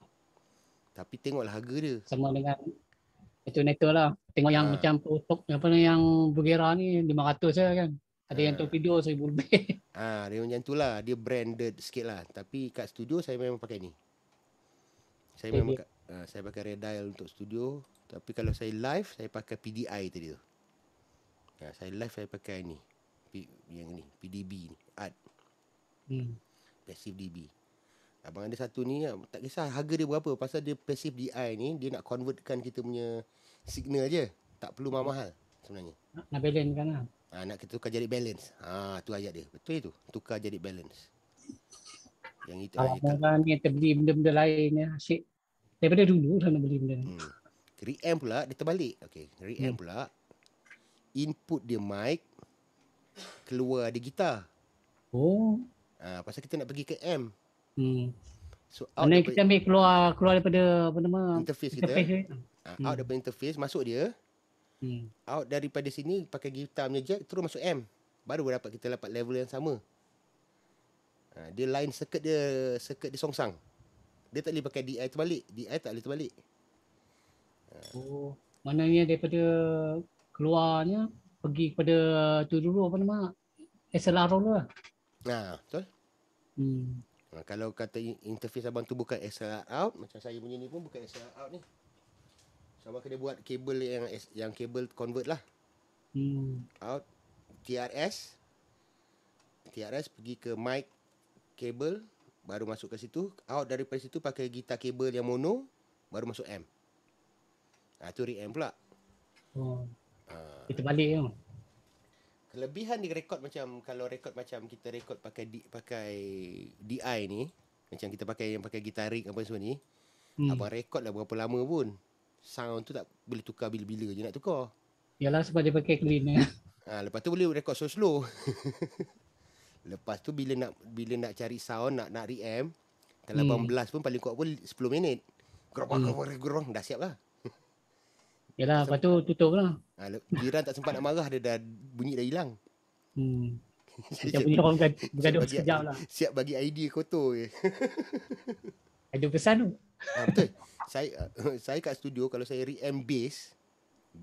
Tapi tengoklah harga dia. Sama dengan itu neto lah. Tengok yang macam Protok yang Bugera ni 500 lah kan. Ada yang Torpedo 1000 lebih. Dia macam tu lah. Dia branded sikit lah. Tapi kat studio saya memang pakai ni. Saya pakai Red Dial untuk studio. Tapi kalau saya live, saya pakai PDI tadi tu. Saya live saya pakai ni. Yang ni, PDB ni. Art. Passive DB. Abang ada satu ni, tak kisah harga dia berapa. Pasal dia passive DI ni, dia nak convertkan kita punya signal je. Tak perlu mahal-mahal sebenarnya. Nak balance kan lah. Nak kita tukar jadi balance. Tu ayat dia. Betul itu. Tukar jadi balance. Yang itu. Kalau orang ni terbeli benda-benda lain ya, asyik. Daripada dulu dah nak beli benda ni. Reamp pula, dia terbalik. Okay. Reamp pula, input dia mic, keluar dia gitar. Pasal kita nak pergi ke amp. So, kita ambil keluar daripada apa nama interface kita. Out daripada interface, masuk dia. Out daripada sini, pakai gitar punya jack, terus masuk amp. Baru kita dapat level yang sama. Dia line circuit dia songsang. Dia tak boleh pakai DI terbalik. DI tak boleh terbalik. Maknanya daripada keluarnya, pergi kepada tu dulu, apa nama? SLR dulu lah. Betul. Kalau kata interface abang tu bukan SLR out, macam saya punya ni pun bukan SLR out ni. So abang kena buat kabel yang kabel convert lah. Out TRS pergi ke mic kabel, baru masuk ke situ. Out daripada situ pakai gitar kabel yang mono, baru masuk amp. Tu reamp pula. Kita balik tu. Kelebihan di rekod macam, kalau rekod macam kita rekod pakai DI ni, macam kita pakai gitar rig apa semua ni, abang rekod lah berapa lama pun, sound tu tak boleh tukar bila-bila je nak tukar. Yalah, sebab dia pakai clean. Lepas tu boleh rekod slow. Lepas tu bila nak cari sound, nak reamp, kalau abang blast pun paling kuat pun 10 minit. Gerong dah siap lah. Yalah, lepas tu tutup lah. Jiran tak sempat nak marah, dia dah bunyi dah hilang. Macam bunyi orang bergaduh sekejap lah. Siap bagi idea kotor je. Ada pesan tu. Betul. Saya kat studio, kalau saya reamp bass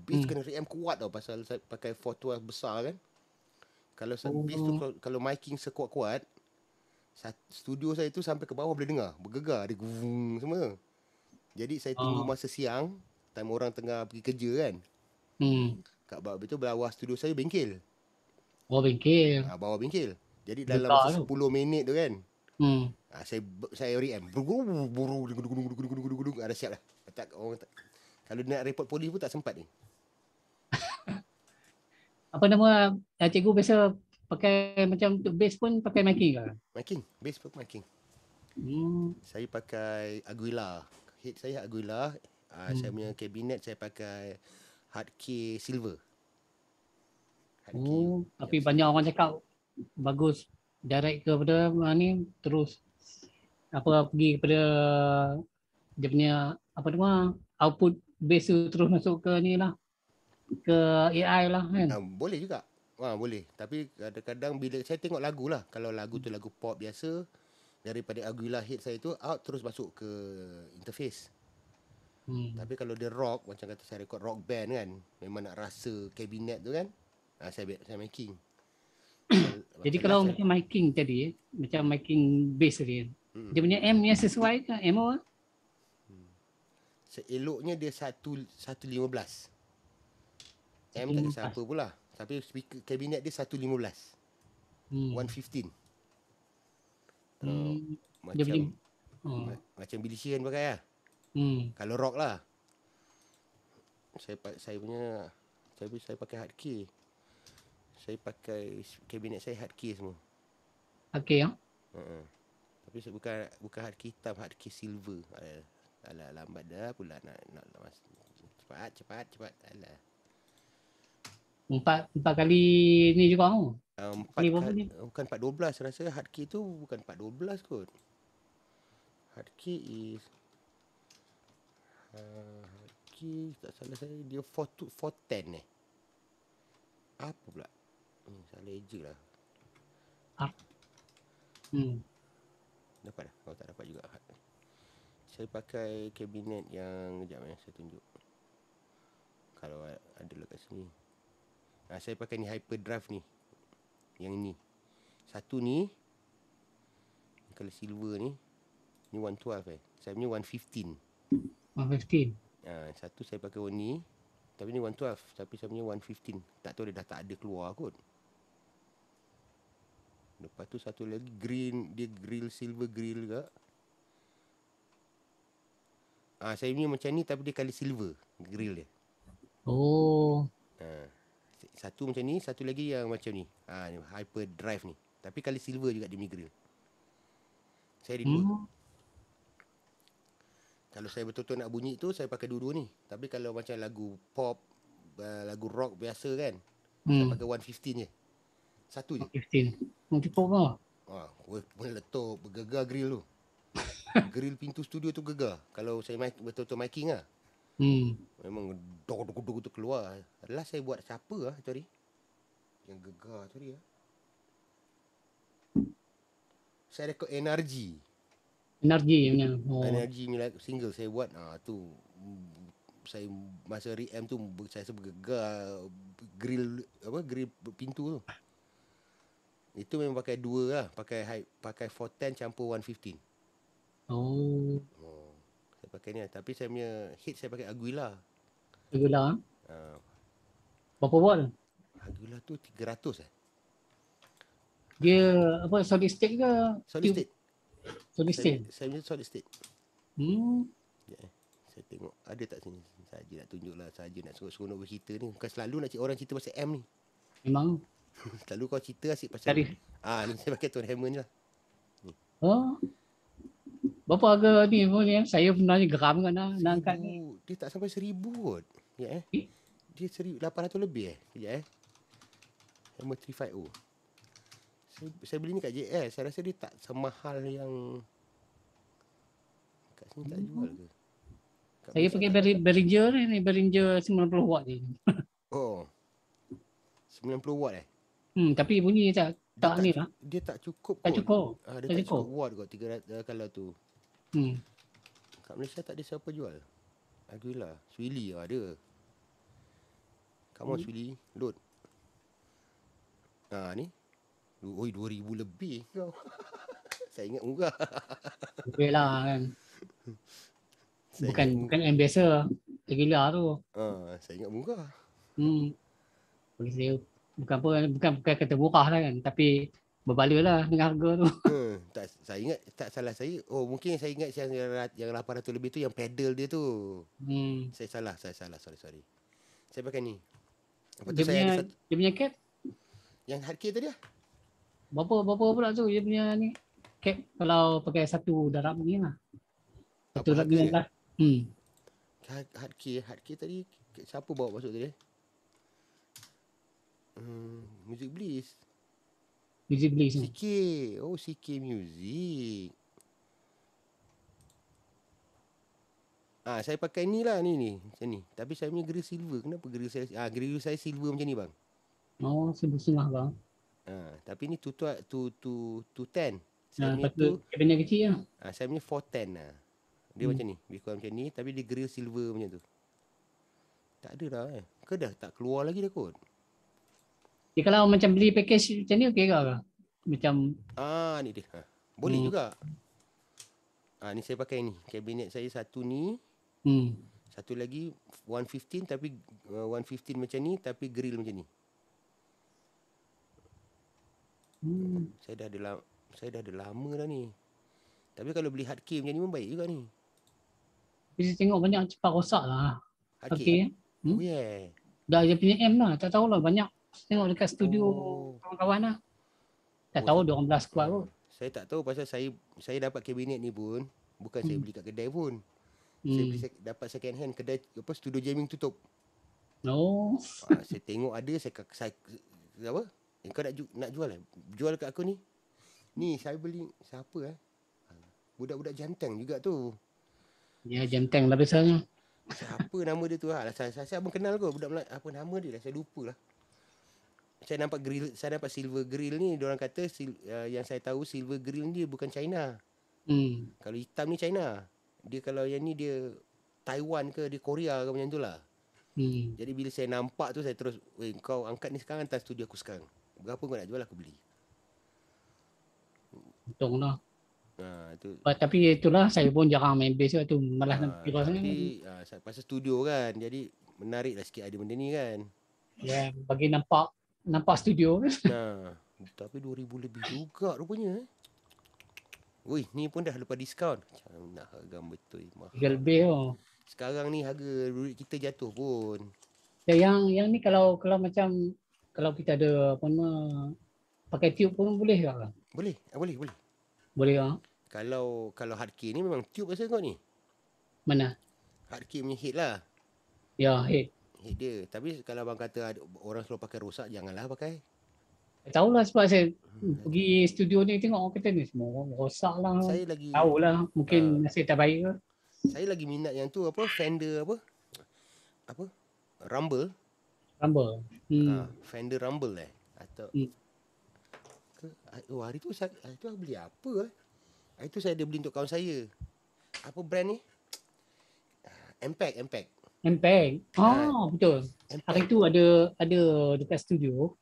kena reamp kuat tau, pasal saya pakai 412 besar kan. Kalau bass tu, kalau miking sekuat-kuat, studio saya tu sampai ke bawah boleh dengar, bergegar, dia guvung semua. Jadi saya tunggu masa siang, time orang tengah pergi kerja kan. Kat bawah studio saya bengkel. Bawah bengkel. Jadi dalam masa 10 minit tu kan, saya reamp. Ada siap lah. Kalau nak report polis pun tak sempat ni. Apa nama, cikgu biasa pakai macam untuk bass pun pakai miking ke? Bass pun miking. Saya pakai Aguilar. Head saya Aguilar. Saya punya kabinet saya pakai Hardkey Silver. Tapi banyak orang cakap bagus direct kepada ni, terus pergi kepada dia punya apa nama, output bass tu terus masuk ke ni lah, ke AI lah kan. Boleh juga. Boleh. Tapi kadang-kadang bila saya tengok lagu lah, kalau lagu tu lagu pop biasa, daripada Aguilar head saya tu out terus masuk ke interface. Tapi kalau dia rock, macam kata saya record rock band kan, memang nak rasa kabinet tu kan, saya making. Jadi kalau macam miking tadi, macam miking bass tadi, dia punya M yang sesuai ke? M Seeloknya dia 115. M tak kisah apa pula. Tapi speaker kabinet dia 115. 115. Macam Billy Sheehan pakai lah. Kalau rock lah. Saya pakai Hardkey. Saya pakai kabinet saya Hardkey semua. Hardkey ya? Tapi bukan Hardkey hitam, Hardkey silver. Alah, lambat dah pula nak cepat. Alah. Empat kali ni juga tu. Bukan 412 rasa. Hardkey tu bukan 412 kot. Hardkey is Hardkey tak salah saya dia 410 apa pula salah je lah. Dapat dah. Kalau tak dapat juga. Saya pakai kabinet yang sekejap saya tunjuk. Kalau ada lah kat sini. Saya pakai ni Hyperdrive ni. Yang ni. Satu ni kalau silver ni 112 Saya punya 115. 115. Satu saya pakai warna ni. Tapi ni 112. Tapi saya punya 115. Tak tahu dia dah tak ada keluar kot. Lepas tu satu lagi green. Dia grill silver grill ke. Saya punya macam ni tapi dia kali silver grill dia. Satu macam ni, satu lagi yang macam ni. Hyperdrive ni. Tapi kali silver juga dia punya grill. Saya ada dua. Kalau saya betul-betul nak bunyi tu, saya pakai dua-dua ni. Tapi kalau macam lagu pop, lagu rock biasa kan, saya pakai 115 je. Satu je. 115. Cukup lah. Meletup, bergegar grill tu. Grill pintu studio tu gegar. Kalau saya betul-betul miking lah. Memang dog tu keluar. Adalah saya buat siapa lah tu hari. Yang gegar tu hari. Saya rekod NRG. Energi punya. NRG single saya buat. Tu saya masa ream tu saya bergegar grill pintu tu. Itu memang pakai dua lah, pakai 410 campur 115. Saya pakai ni lah. Tapi saya punya head saya pakai Aguila. Berapa watt? Aguila tu 300 Dia apa, solid state ke? Solid state. Solid state. Saya punya solid state. Saya tengok ada tak sini. Saja nak tunjuk lah. Saja nak seronok bercerita ni. Bukan selalu nak orang cerita pasal M ni. Memang. Selalu kau cerita asyik pasal ni saya pakai Tone Hammer ni lah. Ni. Berapa harga ni pun ni? Saya pernah ni geram kan nak angkat ni. Dia tak sampai 1,000 kot. Ya Dia 1,800 lebih Kejap Hammer 350. Saya beli ni kat JL. Saya rasa dia tak semahal yang kat sini tak jual ke? Saya pakai Behringer ni. Behringer 90 watt ni. 90 watt tapi bunyi tak ni lah. Dia tak cukup kot. Tak cukup. Dia tak cukup watt kot 300 kalau tu. Kat Malaysia tak ada siapa jual. Aguila, Swilly ada. Come on Swilly, load. Ni. 2,000 lebih kau. Saya ingat murah. Lebih lah kan. Bukan yang biasa. Aguila tu. Saya ingat murah. Bukan kata murah lah kan. Tapi berbala lah dengan harga tu. Saya ingat, tak salah saya. Mungkin saya ingat yang 800 lebih tu yang pedal dia tu. Saya salah. Sorry. Saya pakai ni. Dia punya cap? Yang hardcare tadi lah. Berapa pula tu dia punya ni? Cap kalau pakai satu darab ni lah. Satu darab ni lah. Hardcare tadi siapa bawa masuk tadi? Music Bliss. CK. CK Music. Saya pakai ni lah ni macam ni. Tapi saya punya grill silver. Kenapa grill saya silver macam ni bang? Silver setengah bang. Tapi ni 210. Saya punya kabinnya kecil lah. Saya punya 410 lah. Dia macam ni. Lebih kurang macam ni. Tapi dia grill silver macam tu. Tak ada dah Ke dah tak keluar lagi dah kot. Dia kalau macam beli package macam ni okey ke? Macam ni dia. Boleh juga. Ni saya pakai ni. Kabinet saya satu ni. Satu lagi 115 tapi 115 macam ni tapi grill macam ni. Saya dah ada lama dah ni. Tapi kalau beli hardcare macam ni pun baik juga ni. Bisa tengok banyak cepat rosak lah. Hardcare. Dah dia punya M lah. Tak tahulah banyak. Tengok dekat studio kawan-kawan lah. Tak tahu dia orang belas kuat pun. Saya tak tahu pasal saya dapat kabinet ni pun bukan saya beli kat kedai pun. Saya beli dapat second hand kedai studio jamming tutup. Saya tengok ada saya apa? Kau nak jual jual kat aku ni. Ni saya beli siapa budak-budak Janteng juga tu. Ya Janteng lah biasanya. Siapa nama dia tu saya abang kenal kot budak apa nama dia dah saya lupa lah. Saya nampak silver grill ni diorang kata yang saya tahu silver grill ni dia bukan China. Kalau hitam ni China. Dia kalau yang ni dia Taiwan ke dia Korea ke macam tu lah. Jadi bila saya nampak tu saya terus kau angkat ni sekarang hantar studio aku sekarang. Berapa kau nak jual aku beli. Untung lah. Tu. Tapi itulah saya pun jarang main bass tu malas nak kira sangat. Pasal studio kan. Jadi menarik lah sikit ada benda ni kan. Ya bagi nampak studio. Tapi 2,000 lebih juga rupanya. Ni pun dah lepas diskaun. Macam nak harga betul. Mahal. Lebih Sekarang ni harga duit kita jatuh pun. Yang ni kalau macam kalau kita ada apa nama pakai tube pun boleh ke? Boleh. Boleh ah. Kalau hardcare ni memang tube rasa kau ni. Mana? Hardcare punya head lah. Ya, head dia. Tapi kalau abang kata orang selalu pakai rosak, janganlah pakai. Tahulah sebab saya pergi studio ni tengok orang kata ni semua rosak lah. Saya lagi tahulah mungkin nasib tak baik ke. Saya lagi minat yang tu apa Fender apa apa? Rumble. Fender Rumble atau hari tu saya beli apa Hari tu saya ada beli untuk kawan saya. Apa brand ni? Impact. Betul. Impact. Hari tu ada dekat studio.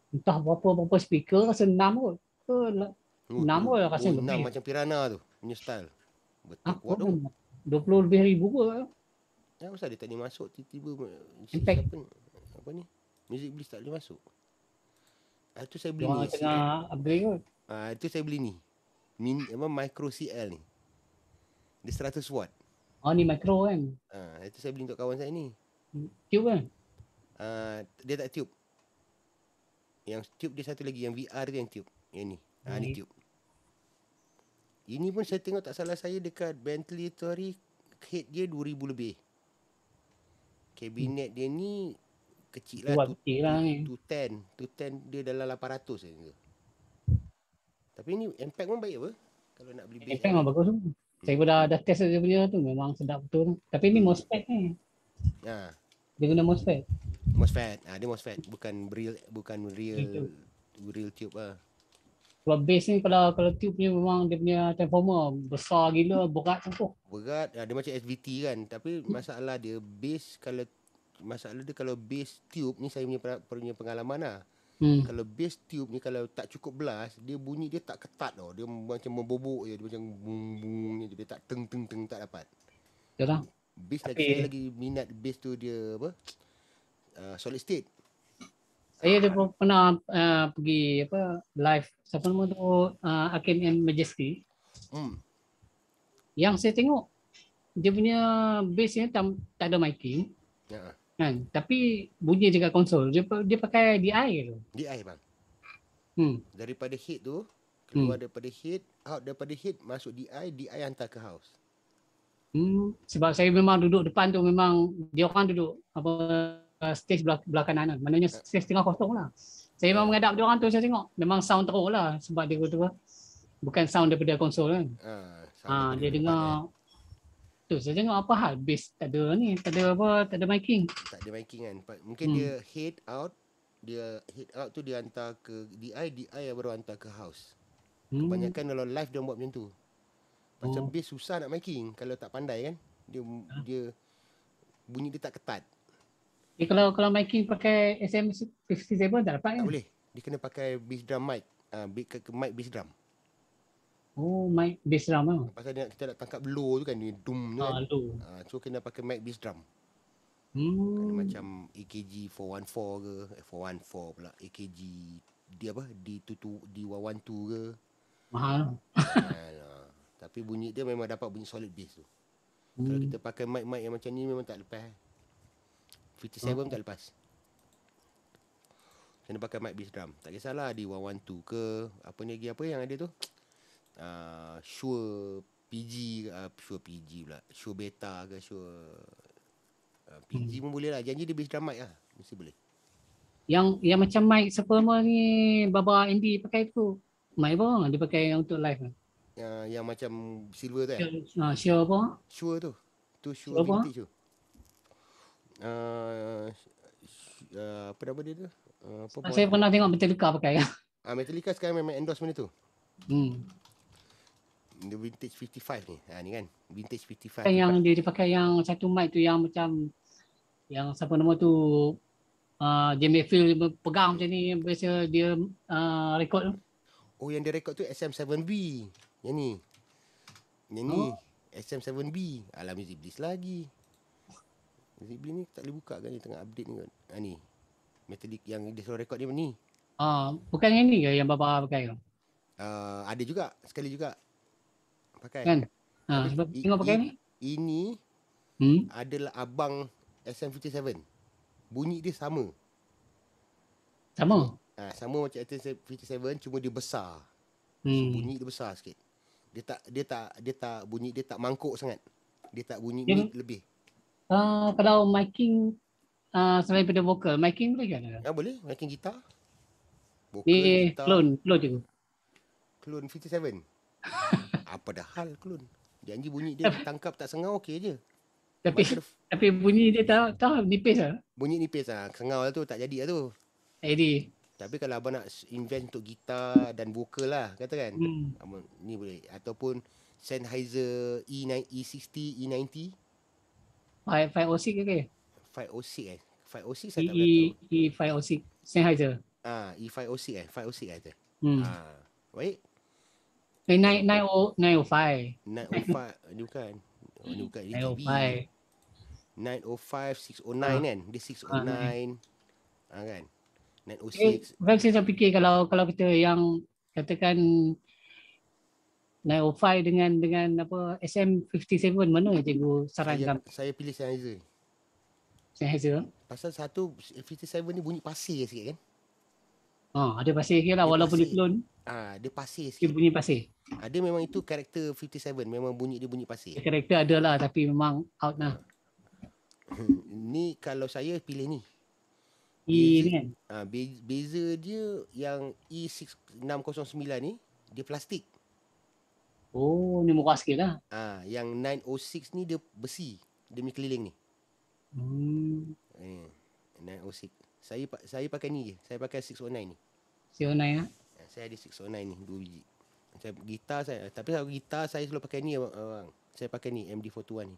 Entah berapa speaker, rasa 6 kot. Ke 6 kot rasa lebih. 6 macam Piranha tu punya style. Betul kuat tu. 20 lebih ribu kot. Ya, pasal dia tak boleh masuk tiba-tiba Impact. Apa ni? Music Bliss tak boleh masuk. Itu saya beli ni. Tengah upgrade kot. Itu saya beli ni. Micro CL ni. Dia 100 watt. Ni micro kan. Itu saya beli untuk kawan saya ni. Tube kan? Dia tak tube. Yang tube dia satu lagi, yang VR tu yang tube. Yang ni. Ni tube. Ini pun saya tengok tak salah saya dekat Bentley Tory, head dia 2000 lebih. Kabinet dia ni kecil lah, 210 dia dalam 800 je. Tapi ni Impact pun baik apa? Kalau nak beli bass. Impact memang bagus tu. Saya pun dah test dia punya tu, memang sedap betul. Tapi ni MOSFET ni. Dia guna MOSFET. Dia MOSFET, bukan real tube lah. Sebab bass ni kalau tube ni memang dia punya transformer besar gila, berat tu. Berat, dia macam SVT kan. Tapi masalah dia bass, kalau bass tube ni saya punya pengalaman lah. Kalau bass tube ni kalau tak cukup blast, dia bunyi dia tak ketat tau. Dia macam membobok je, dia macam bung dia tak teng tak dapat. Yalah. Bass saya lagi minat bass tu dia apa? Solid state. Saya ada pernah pergi live siapa nama tu Akin and Majesty. Yang saya tengok dia punya bass ni tak ada miking. Kan, tapi bunyi dekat konsol dia pakai DI tu. DI bang. Daripada head tu keluar daripada head, out daripada head masuk DI hantar ke house. Sebab saya memang duduk depan tu, memang dia orang duduk stage belah kanan, maknanya stage tengah kosong lah. Saya memang menghadap dia orang tu, saya tengok memang sound teruk lah sebab dia tu bukan sound daripada konsol kan. Dia dengar tu, saya tengok apa hal bass tak ada miking. Tak ada miking kan. Mungkin dia head out tu dia hantar ke DI baru hantar ke house. Kebanyakan kalau live dia buat macam tu. Macam bass susah nak miking kalau tak pandai kan. Dia bunyi dia tak ketat. Kalau miking pakai SM57 tak dapat kan? Tak boleh. Dia kena pakai bass drum mic. Mic bass drum. Mic bass drum lah. Pasal kita nak tangkap low tu kan, dia dum tu kan. So kena pakai mic bass drum. Macam AKG 414 ke, 414 pula. AKG D112 ke. Mahal. Tapi bunyi dia memang dapat bunyi solid bass tu. Kalau kita pakai mic yang macam ni memang tak lepas. 57 tak lepas. Kena pakai mic bass drum. Tak kisahlah D112 ke, apa yang ada tu. Shure PG pula. Shure Beta ke, Shure PG pun boleh lah. Janji dia bass drum mic lah. Mesti boleh. Yang macam mic Superma ni Baba Andy pakai tu. Mic apa dia pakai untuk live kan? Yang macam silver tu Shure apa? Shure tu. Tu Shure vintage tu. Apa nama dia tu? Saya pernah tengok Metallica pakai. Metallica sekarang memang endorse benda tu. Dia vintage 55 ni. Ni kan vintage 55. Yang dia pakai yang satu mic tu yang macam yang siapa nama tu Jamie Phil pegang macam ni biasa dia rekod tu. Yang dia rekod tu SM7B. Yang ni SM7B. Alah Music Bliss lagi. Music Bliss ni tak boleh buka kan, dia tengah update ni kan. Ni Metallic yang dia suruh rekod dia ni. Bukan yang ni ke yang Baba pakai tu? Ada juga, sekali juga pakai. Kan? Sebab tengok pakai ni. Ini adalah abang SM57. Bunyi dia sama. Sama macam SM57, cuma dia besar. Bunyi dia besar sikit. Dia tak bunyi dia tak mangkuk sangat. Dia tak bunyi mid lebih. Kalau miking selain daripada vokal, miking boleh kan? Boleh, miking gitar. Vokal, ni gitar. Clone je. Clone 57. Apa dah hal clone? Janji bunyi dia tangkap tak sengau okey je. Tapi bunyi dia tak nipis lah. Bunyi nipis lah. Sengau tu tak jadi lah tu. Jadi. Tapi kalau abang nak invent untuk gitar dan vokal lah, kata kan. Ni boleh. Ataupun Sennheiser E60, E90. 506 ke? 506 506 saya tak tahu. E506 Sennheiser. E506 506 tu. Baik. 905. 905 ni bukan. Ni bukan ini TV. 905 609 kan. Dia 609. Kan. 906. Kan saya fikir kalau kita yang katakan 905 dengan apa SM57 mana yang cikgu sarankan? Saya pilih Sennheiser. Sennheiser. Pasal satu 57 ni bunyi pasir sikit kan? Ada pasir sikit lah walaupun dia clone. Dia pasir sikit. Dia bunyi pasir. Dia memang itu karakter 57, memang bunyi dia bunyi pasir. Karakter ada lah tapi memang out lah. Ni kalau saya pilih ni. Ni kan? Beza dia yang E609 ni, dia plastik. Oh, ni murah sikit lah. Yang 906 ni dia besi. Dia punya keliling ni. 906. Saya pakai ni je. Saya pakai 609 ni. 609 lah? Saya ada 609 ni, 2 biji. Tapi kalau gitar saya selalu pakai ni abang. Saya pakai ni MD421 ni.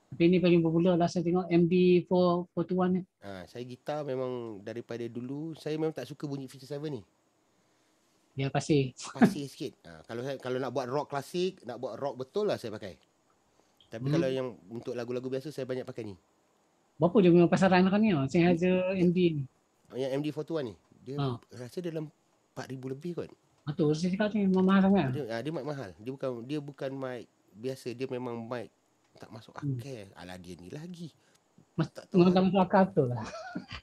Tapi ni paling popular lah saya tengok MD421 ni. Saya gitar memang daripada dulu saya memang tak suka bunyi 57 ni. Dia pasir. Pasir sikit. Kalau nak buat rock klasik, nak buat rock betul lah saya pakai. Tapi kalau yang untuk lagu-lagu biasa saya banyak pakai ni. Berapa dia punya pasaran kan ni? Sennheiser MD ni. Yang MD421 ni. Dia rasa dalam 4,000 lebih kot. Betul saya cakap ni mahal sangat. Dia mic mahal. Dia bukan mic biasa, dia memang mic tak masuk akal. Alah dia ni lagi. Tak masuk akal tu lah.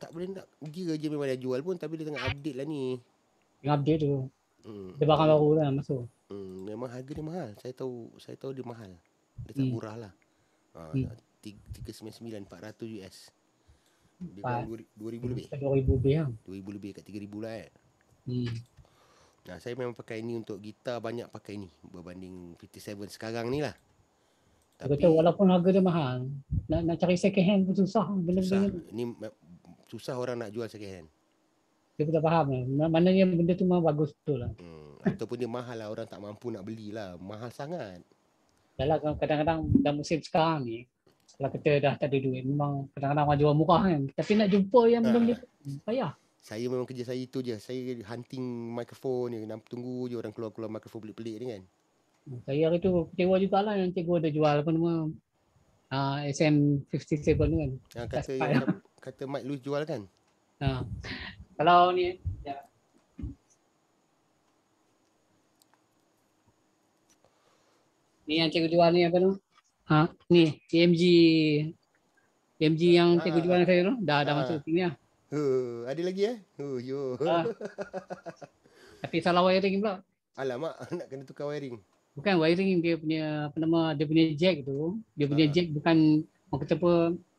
Tak boleh nak kira je memang dia jual pun, tapi dia tengah update lah ni. Tengah update tu. Dia barang baru lah masuk. Memang harga dia mahal. Saya tahu dia mahal. Dia tak murah lah. 399 400 US. Dia kan 2,000 lebih. 2,000 lebih lah. 2,000 lebih kat 3,000 lah saya memang pakai ni untuk gitar, banyak pakai ni berbanding 57 sekarang ni lah. Tapi betul, walaupun harga dia mahal, nak cari second hand pun susah. Susah. Ni susah orang nak jual second hand. Dia tak faham lah. Maknanya benda tu memang bagus betul lah. Ataupun dia mahal lah, orang tak mampu nak beli lah. Mahal sangat. Yalah, kadang-kadang dalam musim sekarang ni, kalau kita dah tak ada duit, memang kadang-kadang orang jual murah kan. Tapi nak jumpa yang benda payah. Saya memang kerja saya itu je. Saya hunting mikrofon ni. Tunggu je orang keluar-keluar mikrofon pelik-pelik ni kan. Saya hari tu kecewa jugalah yang cikgu ada jual apa nama SM57 ni kan. Kata Mike Lewis jual kan? Kalau ni ni yang cikgu jual ni apa tu? Ni AMG yang cikgu jual saya tu dah masuk sini lah. Ada lagi Tapi salah wiring pula. Alamak, nak kena tukar wiring. Bukan wiring, dia punya apa nama, dia punya jack tu. Dia punya jack bukan orang kata apa,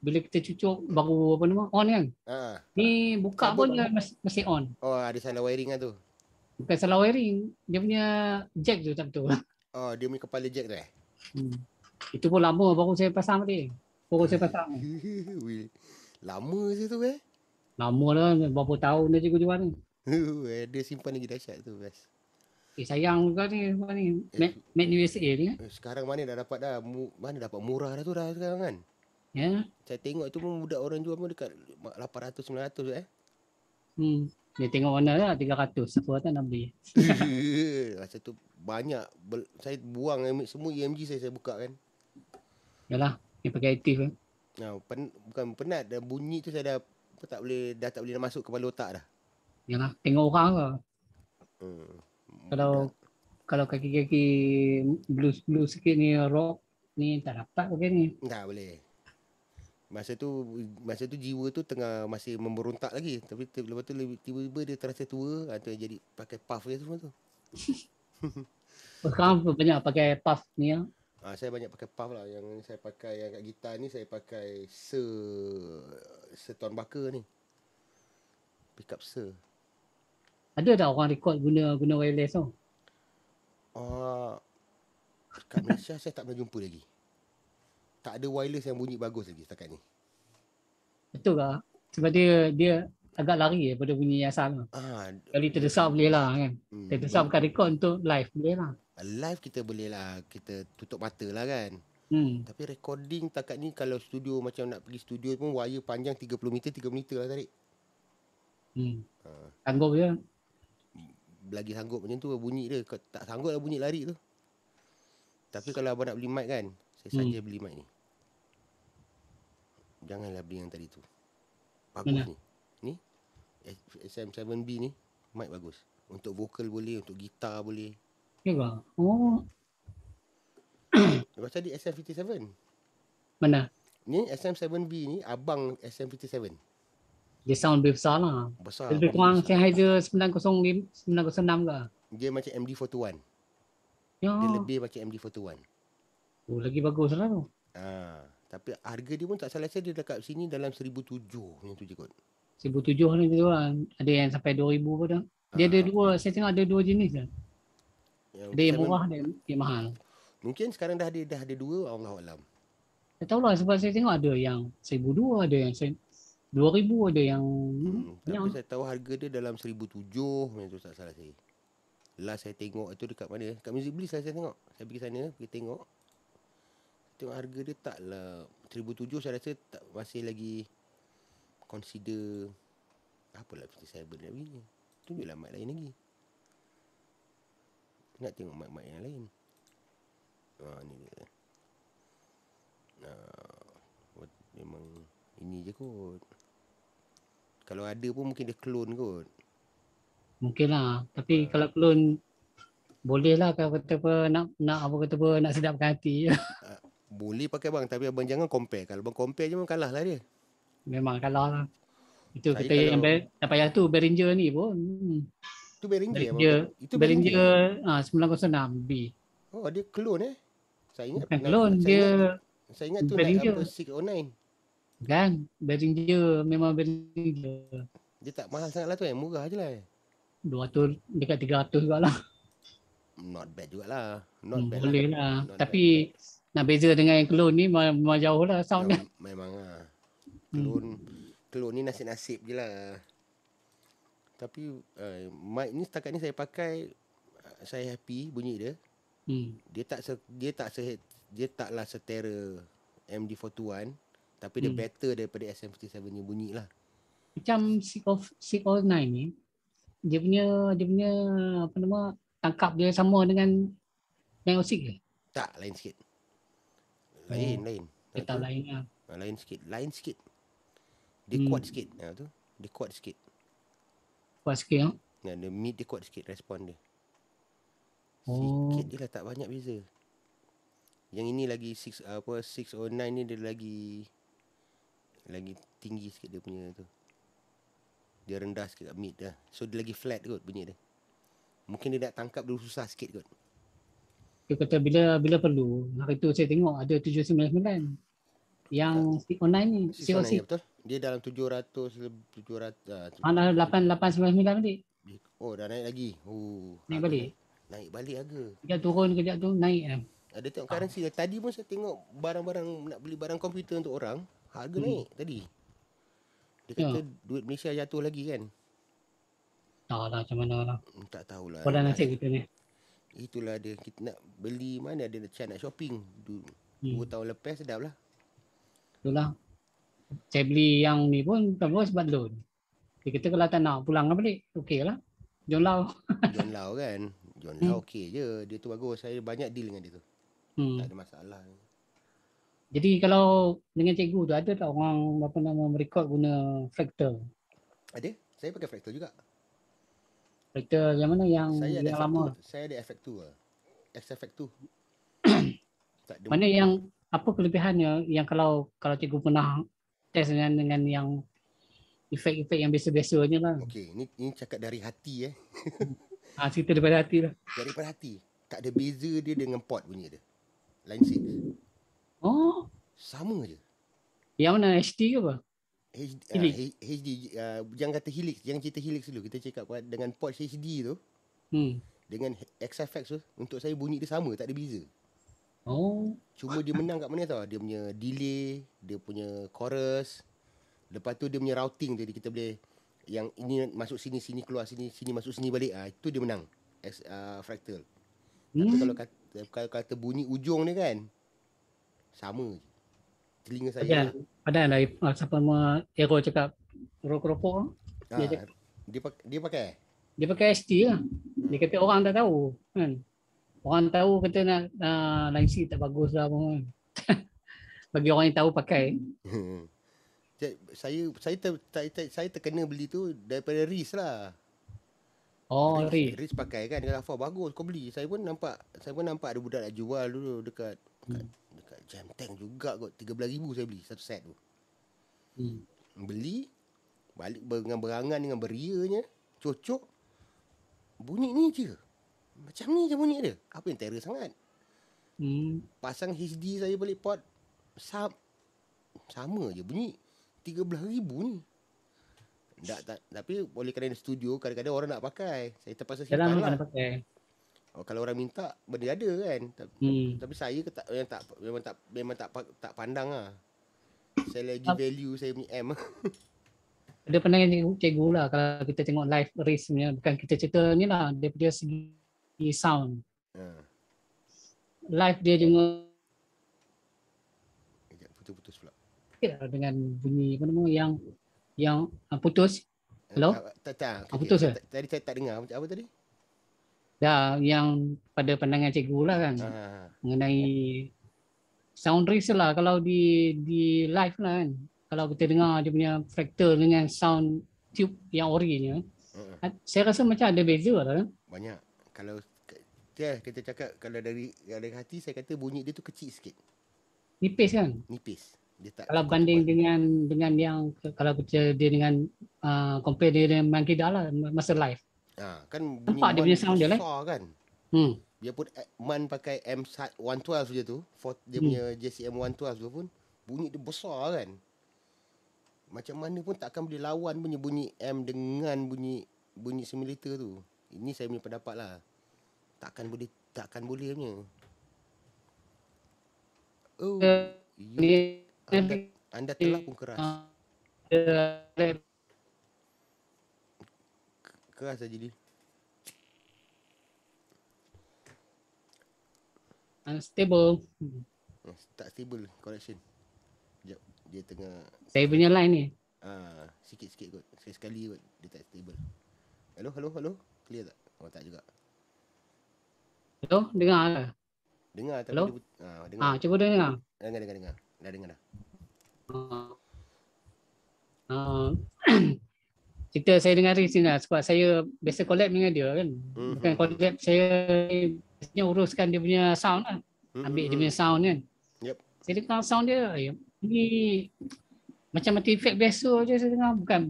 bila kita cucuk baru apa nama on kan. Ni buka pun masih on. Ada salah wiring lah tu. Bukan salah wiring, dia punya jack tu tak betul. Dia punya kepala jack tu Itu pun lama baru saya pasang tadi. Lama je tu Lama lah, berapa tahun dah cikgu jual ni. Dia simpan lagi dahsyat tu best. Sayang juga ni Made in USA ni. Sekarang mana dah dapat dah, mana dapat murah dah tu dah sekarang kan. Saya tengok itu pun budak orang jual pun dekat 800-900 Dia tengok mana lah 300 siapa tak nak beli. Masa tu banyak saya buang semua EMG saya buka kan. Yalah, ni pakai aktif kan. Bukan penat dah, bunyi tu saya dah tak boleh nak masuk kepala otak dah. Yalah, tengok orang ke. Kalau kaki-kaki blues sikit ni rock ni tak dapat pakai ni. Tak boleh. Masa tu jiwa tu tengah masih memberontak lagi, tapi lepas tu tiba-tiba dia terasa tua atau jadi pakai puff dia semua tu. Sekarang banyak pakai puff ni ya. Saya banyak pakai puff lah. Yang saya pakai yang kat gitar ni saya pakai Tuan Bakar ni. Pickup Sir. Ada tak orang record guna wireless tu? Kat Malaysia saya tak pernah jumpa lagi. tak ada wireless yang bunyi bagus lagi setakat ni. Betul lah. Sebab dia agak lari daripada bunyi asal. Kalau terdesak boleh lah kan. Terdesak bukan record untuk live boleh lah. Live kita boleh lah, kita tutup mata lah kan. Tapi recording takat ni kalau studio macam nak pergi studio pun wire panjang 30 meter lah tarik. Sanggup je. Lagi sanggup macam tu bunyi dia. Tak sanggup lah bunyi lari tu. Tapi kalau abang nak beli mic kan, saya saja beli mic ni. Janganlah beli yang tadi tu. Bagus ni. Ni SM7B ni mic bagus. Untuk vokal boleh, untuk gitar boleh. Ya ke? Oh. Lepas tadi SM57. Mana? Ni SM7B ni abang SM57. Dia sound lebih besar lah. Besar. Lebih kurang Sennheiser 906 ke? Dia macam MD41. Ya. Dia lebih macam MD41. Oh, lagi bagus lah tu. Tapi harga dia pun tak salah saya dia dekat sini dalam 1,700 macam tu je kot. 1,700 ni tu lah. Ada yang sampai 2,000 pun dah. Dia ada dua, saya tengok ada dua jenis lah. Ada yang murah, ada yang mahal. Mungkin sekarang dah ada dua, Allahualam. Tak tahulah sebab saya tengok ada yang 1,200, ada yang 2,000, ada yang tapi saya tahu harga dia dalam 1,700 macam tu tak salah saya. Last saya tengok itu dekat mana? Dekat Music Bliss lah saya tengok. Saya pergi sana, pergi tengok. Tengok harga dia taklah 1,700 saya rasa tak, masih lagi consider apalah 57 nak beli. Tunjuklah mic lain lagi. Nak tengok mic-mic yang lain. Ni dia. Memang ini je kot. Kalau ada pun mungkin dia clone kot. Mungkin lah. Tapi kalau clone boleh lah kalau kata apa nak apa kata apa nak sedapkan hati je. Boleh pakai bang, tapi abang jangan compare. Kalau abang compare je memang kalah lah dia. Memang kalah lah. Itu saya kita yang tak payah tu Behringer ni pun. Itu Behringer. Itu Behringer 906B. Oh, dia clone Saya ingat clone dia. Saya ingat tu Behringer 609. Kan Behringer memang Behringer. Dia tak mahal sangat lah tu murah je lah. 200 dekat 300 juga lah. Not bad jugalah. Not bad boleh lah. Tapi nak beza dengan yang clone ni memang jauh lah sound dia. Memang lah. Clone ni nasib-nasib je lah. Tapi mic ni setakat ni saya pakai, saya happy bunyi dia. Dia taklah setera MD41, tapi dia better daripada SM57 ni bunyi lah. Macam 609 ni, dia punya apa nama tangkap dia sama dengan 906 ke? Tak, lain sikit. Lain. Kita lain lah. Lain sikit. Dia kuat sikit. Tu. Dia kuat sikit. Kuat sikit Dia mid dia kuat sikit respon dia. Sikit je lah, tak banyak beza. Yang ini lagi 609 ni dia lagi tinggi sikit dia punya tu. Dia rendah sikit kat mid dah. So dia lagi flat kot bunyi dia. Mungkin dia nak tangkap dulu susah sikit kot. Dia kata bila perlu. Hari tu saya tengok ada 799. Yang 609 ni. 609 betul. Dia dalam 700. Mana 8899 tadi. Oh dah naik lagi. Naik balik. Naik balik harga. Kejap turun kejap tu naik lah. Ada tengok currency lah. Tadi pun saya tengok barang-barang nak beli barang komputer untuk orang. Harga naik tadi. Dia kata duit Malaysia jatuh lagi kan. Tak lah macam mana lah. Tak tahulah. Kau dah nasib kita ni. Itulah dia. Kita nak beli mana ada nak shopping. 2 tahun lepas sedap lah. Itulah. Saya beli yang ni pun sebab loan. Dia kata kalau tak nak pulang balik. Okey lah. John Lau. John Lau kan. John Lau okey je. Dia tu bagus. Saya banyak deal dengan dia tu. Tak ada masalah. Jadi kalau dengan cikgu tu ada tak orang merekod guna Fractal? Ada. Saya pakai Fractal juga. Fractal yang mana yang lama? Saya ada FX2 lah. XFX2. Mana yang apa kelebihannya yang kalau cikgu pernah test dengan yang efek-efek yang biasa-biasanya lah. Okey, ini cakap dari hati cerita daripada hati lah. Daripada hati. Tak ada beza dia dengan pot bunyi dia. Line 6. Oh. Sama je. Yang mana HD ke apa? HD. Jangan kata Helix. Jangan cerita Helix dulu. Kita cakap dengan pot HD tu. Dengan XFX tu. Untuk saya bunyi dia sama. Tak ada beza. Cuma dia menang kat mana tau? Dia punya delay, dia punya chorus. Lepas tu dia punya routing tadi kita boleh yang ini masuk sini, sini keluar sini, sini masuk sini balik. Itu dia menang. Fractal. Tapi kalau kata bunyi ujung ni kan sama je. Telinga saya. Padahal dari siapa Hero cakap keropok Dia pakai. Dia pakai ST lah. Dia kata orang tak tahu kan. Orang tahu kata nak line C tak bagus lah pun. Bagi orang yang tahu pakai. Saya terkena beli tu daripada Riz lah. Riz pakai kan, dia kata bagus kau beli. Saya pun nampak ada budak nak jual dulu dekat Jam Tank juga kot. 13,000 saya beli satu set tu. Beli balik dengan berangan dengan berianya, cocok. Bunyi ni je. Macam ni je bunyi dia. Apa yang terror sangat? Pasang HD saya balik port sama je bunyi. 13,000 ni. Tapi oleh kerana studio kadang-kadang orang nak pakai. Saya terpaksa simpan lah. Kalau orang minta benda ada kan. Tapi saya memang tak pandang lah. Saya lagi value saya punya M. Ada pandangan cikgu lah kalau kita tengok live race punya. Bukan kita cerita ni lah. Dia punya segi sound. Live dia juga putus pula. Dengan bunyi apa nama yang putus. Hello? Putus ke? Tadi saya tak dengar. Apa tadi? Yang pada pandangan cikgu lah kan. Mengenai sound race lah kalau di live lah kan. Kalau kita dengar dia punya fractal dengan sound tube yang orinya. Saya rasa macam ada beza lah. Banyak. Kalau kita cakap kalau dari hati saya kata bunyi dia tu kecil sikit. Nipis kan? Nipis. Dia tak kalau banding dengan yang kalau dia dengan compare dia dengan main gitar lah masa live. Kan bunyi nampak dia punya sound dia kan. Biarpun Man pakai M112 je tu, dia punya JCM 112 tu pun bunyi dia besar kan. Macam mana pun takkan boleh lawan punya bunyi M dengan bunyi simulator tu. Ini saya punya pendapat lah. Takkan boleh punya. Anda telah pun keras. Keras saja ni. Unstable. Tak stable connection. Sekejap. Dia tengah. Saya punya line ni. Sikit-sikit kot. Sekali kot. Dia tak stable. Hello. Clear tak? Tak juga. Hello, dengar ke? Dengar tapi hello? Dia dengar. Cuba dengar. Dengar. Dah dengar dah. Cerita saya dengan Riz ni lah sebab saya biasa collab dengan dia kan. Bukan collab, saya biasanya uruskan dia punya sound lah. Ambil dia punya sound kan. Saya dengar sound dia ni macam efek biasa je saya dengar. Bukan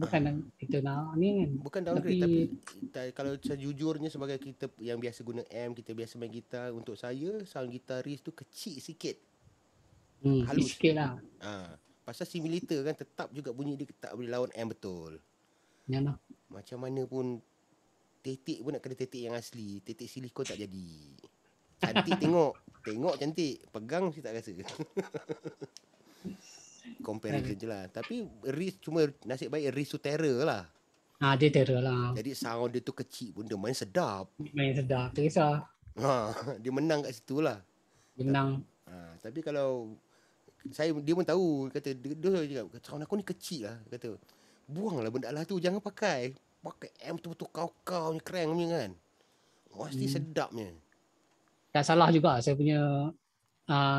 kita nak ni kan. Bukan downgrade tapi kalau sejujurnya sebagai kita yang biasa guna amp, kita biasa main gitar, untuk saya sound gitar Riz tu kecil sikit. Halus sikit lah. Pasal simulator kan tetap juga bunyi dia tak boleh lawan amp betul. Yalah. Macam mana pun tetik pun nak kena tetik yang asli. Tetik silikon tak jadi. Cantik tengok cantik. Pegang saya tak rasa. Comparison je lah. Tapi Riz cuma nasib baik Riz tu terror lah. Dia terror lah. Jadi sound dia tu kecil pun dia main sedap. Tak kisah. Dia menang kat situ lah. Dia menang. Tapi kalau dia pun tahu, kata dia cakap sound aku ni kecil lah, kata buanglah benda lah tu, jangan pakai amp tu betul kau ni keren punya kan. Mesti sedapnya. Tak salah juga saya punya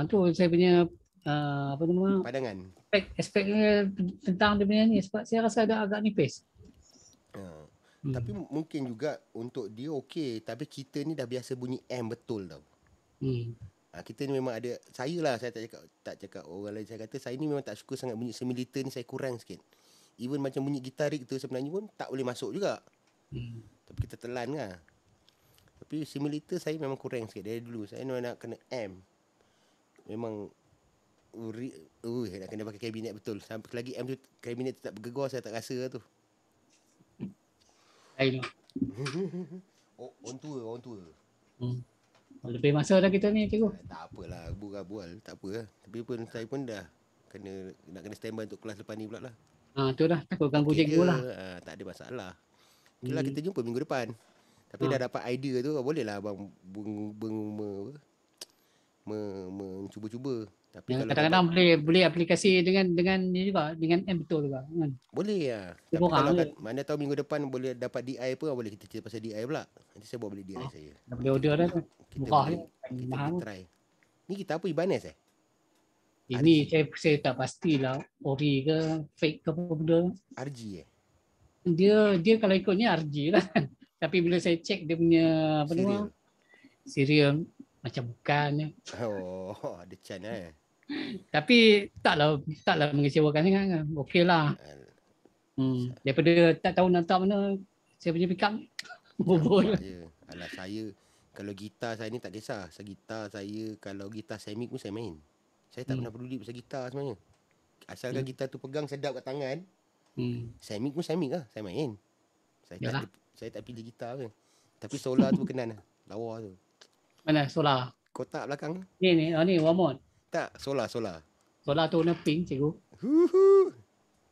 tu saya punya apa nama pandangan. Aspek tentang dia punya ni sebab saya rasa agak nipis. Tapi mungkin juga untuk dia okey, tapi kita ni dah biasa bunyi amp betul tau. Kita ni memang ada, saya tak cakap orang lain, saya kata saya ni memang tak suka sangat bunyi simulator ni, saya kurang sikit. Even macam bunyi gitar rig tu sebenarnya pun tak boleh masuk juga. Tapi kita telan lah. Tapi simulator saya memang kurang sikit dari dulu. Saya memang nak kena amp. Memang nak kena pakai kabinet betul. Sampai lagi amp tu, kabinet tu tak bergegar, saya tak rasa lah tu. I know. On tour. Lebih masa dah kita ni cikgu. Tak apalah, bual tak apa lah. Tapi pun saya pun dah nak kena standby untuk kelas lepas ni pula lah. Tu dah takut ganggu cikgu lah. Tak ada masalah. Okay lah, kita jumpa minggu depan. Tapi dah dapat idea tu, boleh lah abang mencuba-cuba. Tapi kadang-kadang boleh aplikasi dengan ni juga, dengan M betul juga kan. Boleh lah. Tapi kalau mana tahu minggu depan boleh dapat DI pun, boleh kita cerita pasal DI pula. Nanti saya buat balik DI saya. Dah boleh order dah tu. Kita boleh try. Ni kita apa, Ibanez Ini saya tak pastilah ori ke fake ke apa benda. RG Dia kalau ikutnya RG lah. Tapi bila saya check dia punya apa nama serial macam bukan. Ada chance Tapi taklah mengecewakan sangat kan. Okeylah. Daripada tak tahu nak letak mana saya punya pick up bobol. Alah, saya kalau gitar saya ni tak kisah. Gitar saya kalau gitar semi pun saya main. Saya tak pernah peduli pasal gitar sebenarnya. Asalkan gitar tu pegang sedap kat tangan. Semi pun semi lah, saya main. Saya tak pilih gitar pun. Tapi solar tu berkenan lah. Lawa tu. Mana solar? Kotak belakang. Ni warm. Tak, solar. Solar tu warna pink, cikgu.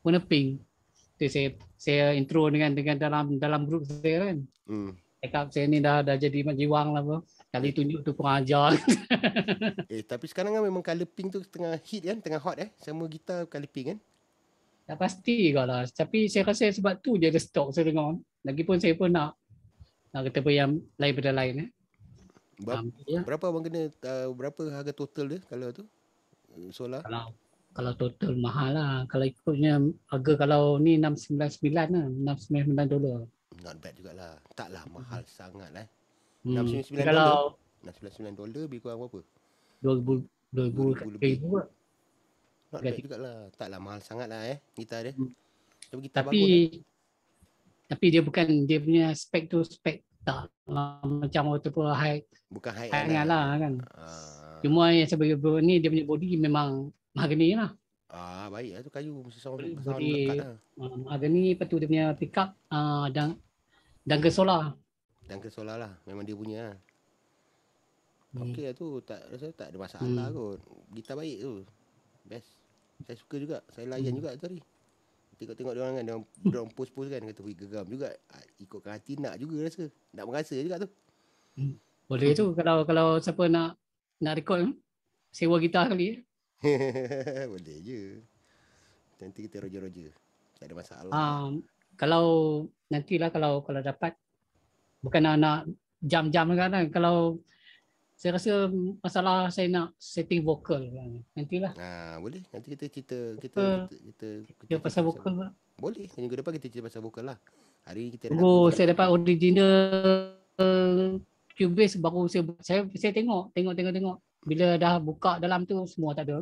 Warna pink. Tu saya intro dengan dalam grup saya kan. Cakap saya ni dah jadi majiwang lah apa. Kali tunjuk tu pengajar. Tapi sekarang kan memang color pink tu tengah hit kan, tengah hot Semua gitar color pink kan. Tak pasti juga lah. Tapi saya rasa sebab tu je ada stok saya dengar. Lagipun saya pun nak kata apa yang lain pada lain Berapa abang kena, berapa harga total dia kalau tu? Solar? Kalau total mahal lah. Kalau ikutnya harga kalau ni $699 lah. $699. Not bad jugalah. Taklah mahal sangat $699. $699 lebih kurang berapa? 2,000 juga. Not bad jugalah. Taklah mahal sangat lah gitar dia. Tapi dia bukan, dia punya spek tu spek tak macam waktu tu high. Bukan high lah kan. Cuma yang sebagai ni dia punya body memang mahagani lah. Baik lah tu, kayu mesti sound lekat lah. Mahagani, lepas tu dia punya pick up dan ke solar. Dan ke solar lah, memang dia punya lah. Okey lah tu, rasa tak ada masalah kot. Gitar baik tu, best. Saya suka juga, saya layan juga tadi. Tengok-tengok dia orang kan, dia orang post-post kan, kata geram juga. Ikutkan hati nak juga rasa. Nak merasa juga tu. Boleh tu, kalau siapa nak record, sewa gitar kali. Boleh je. Nanti kita roger-roger. Tak ada masalah. Kalau nantilah kalau dapat, bukan nak jam-jam kan. Kalau saya rasa masalah saya nak setting vokal kan. Nantilah. Boleh. Nanti kita cerita pasal vokal pula. Boleh. Minggu depan kita cerita pasal vokal lah. Hari ni kita saya dapat original Cubase baru saya tengok. Bila dah buka dalam tu semua tak ada.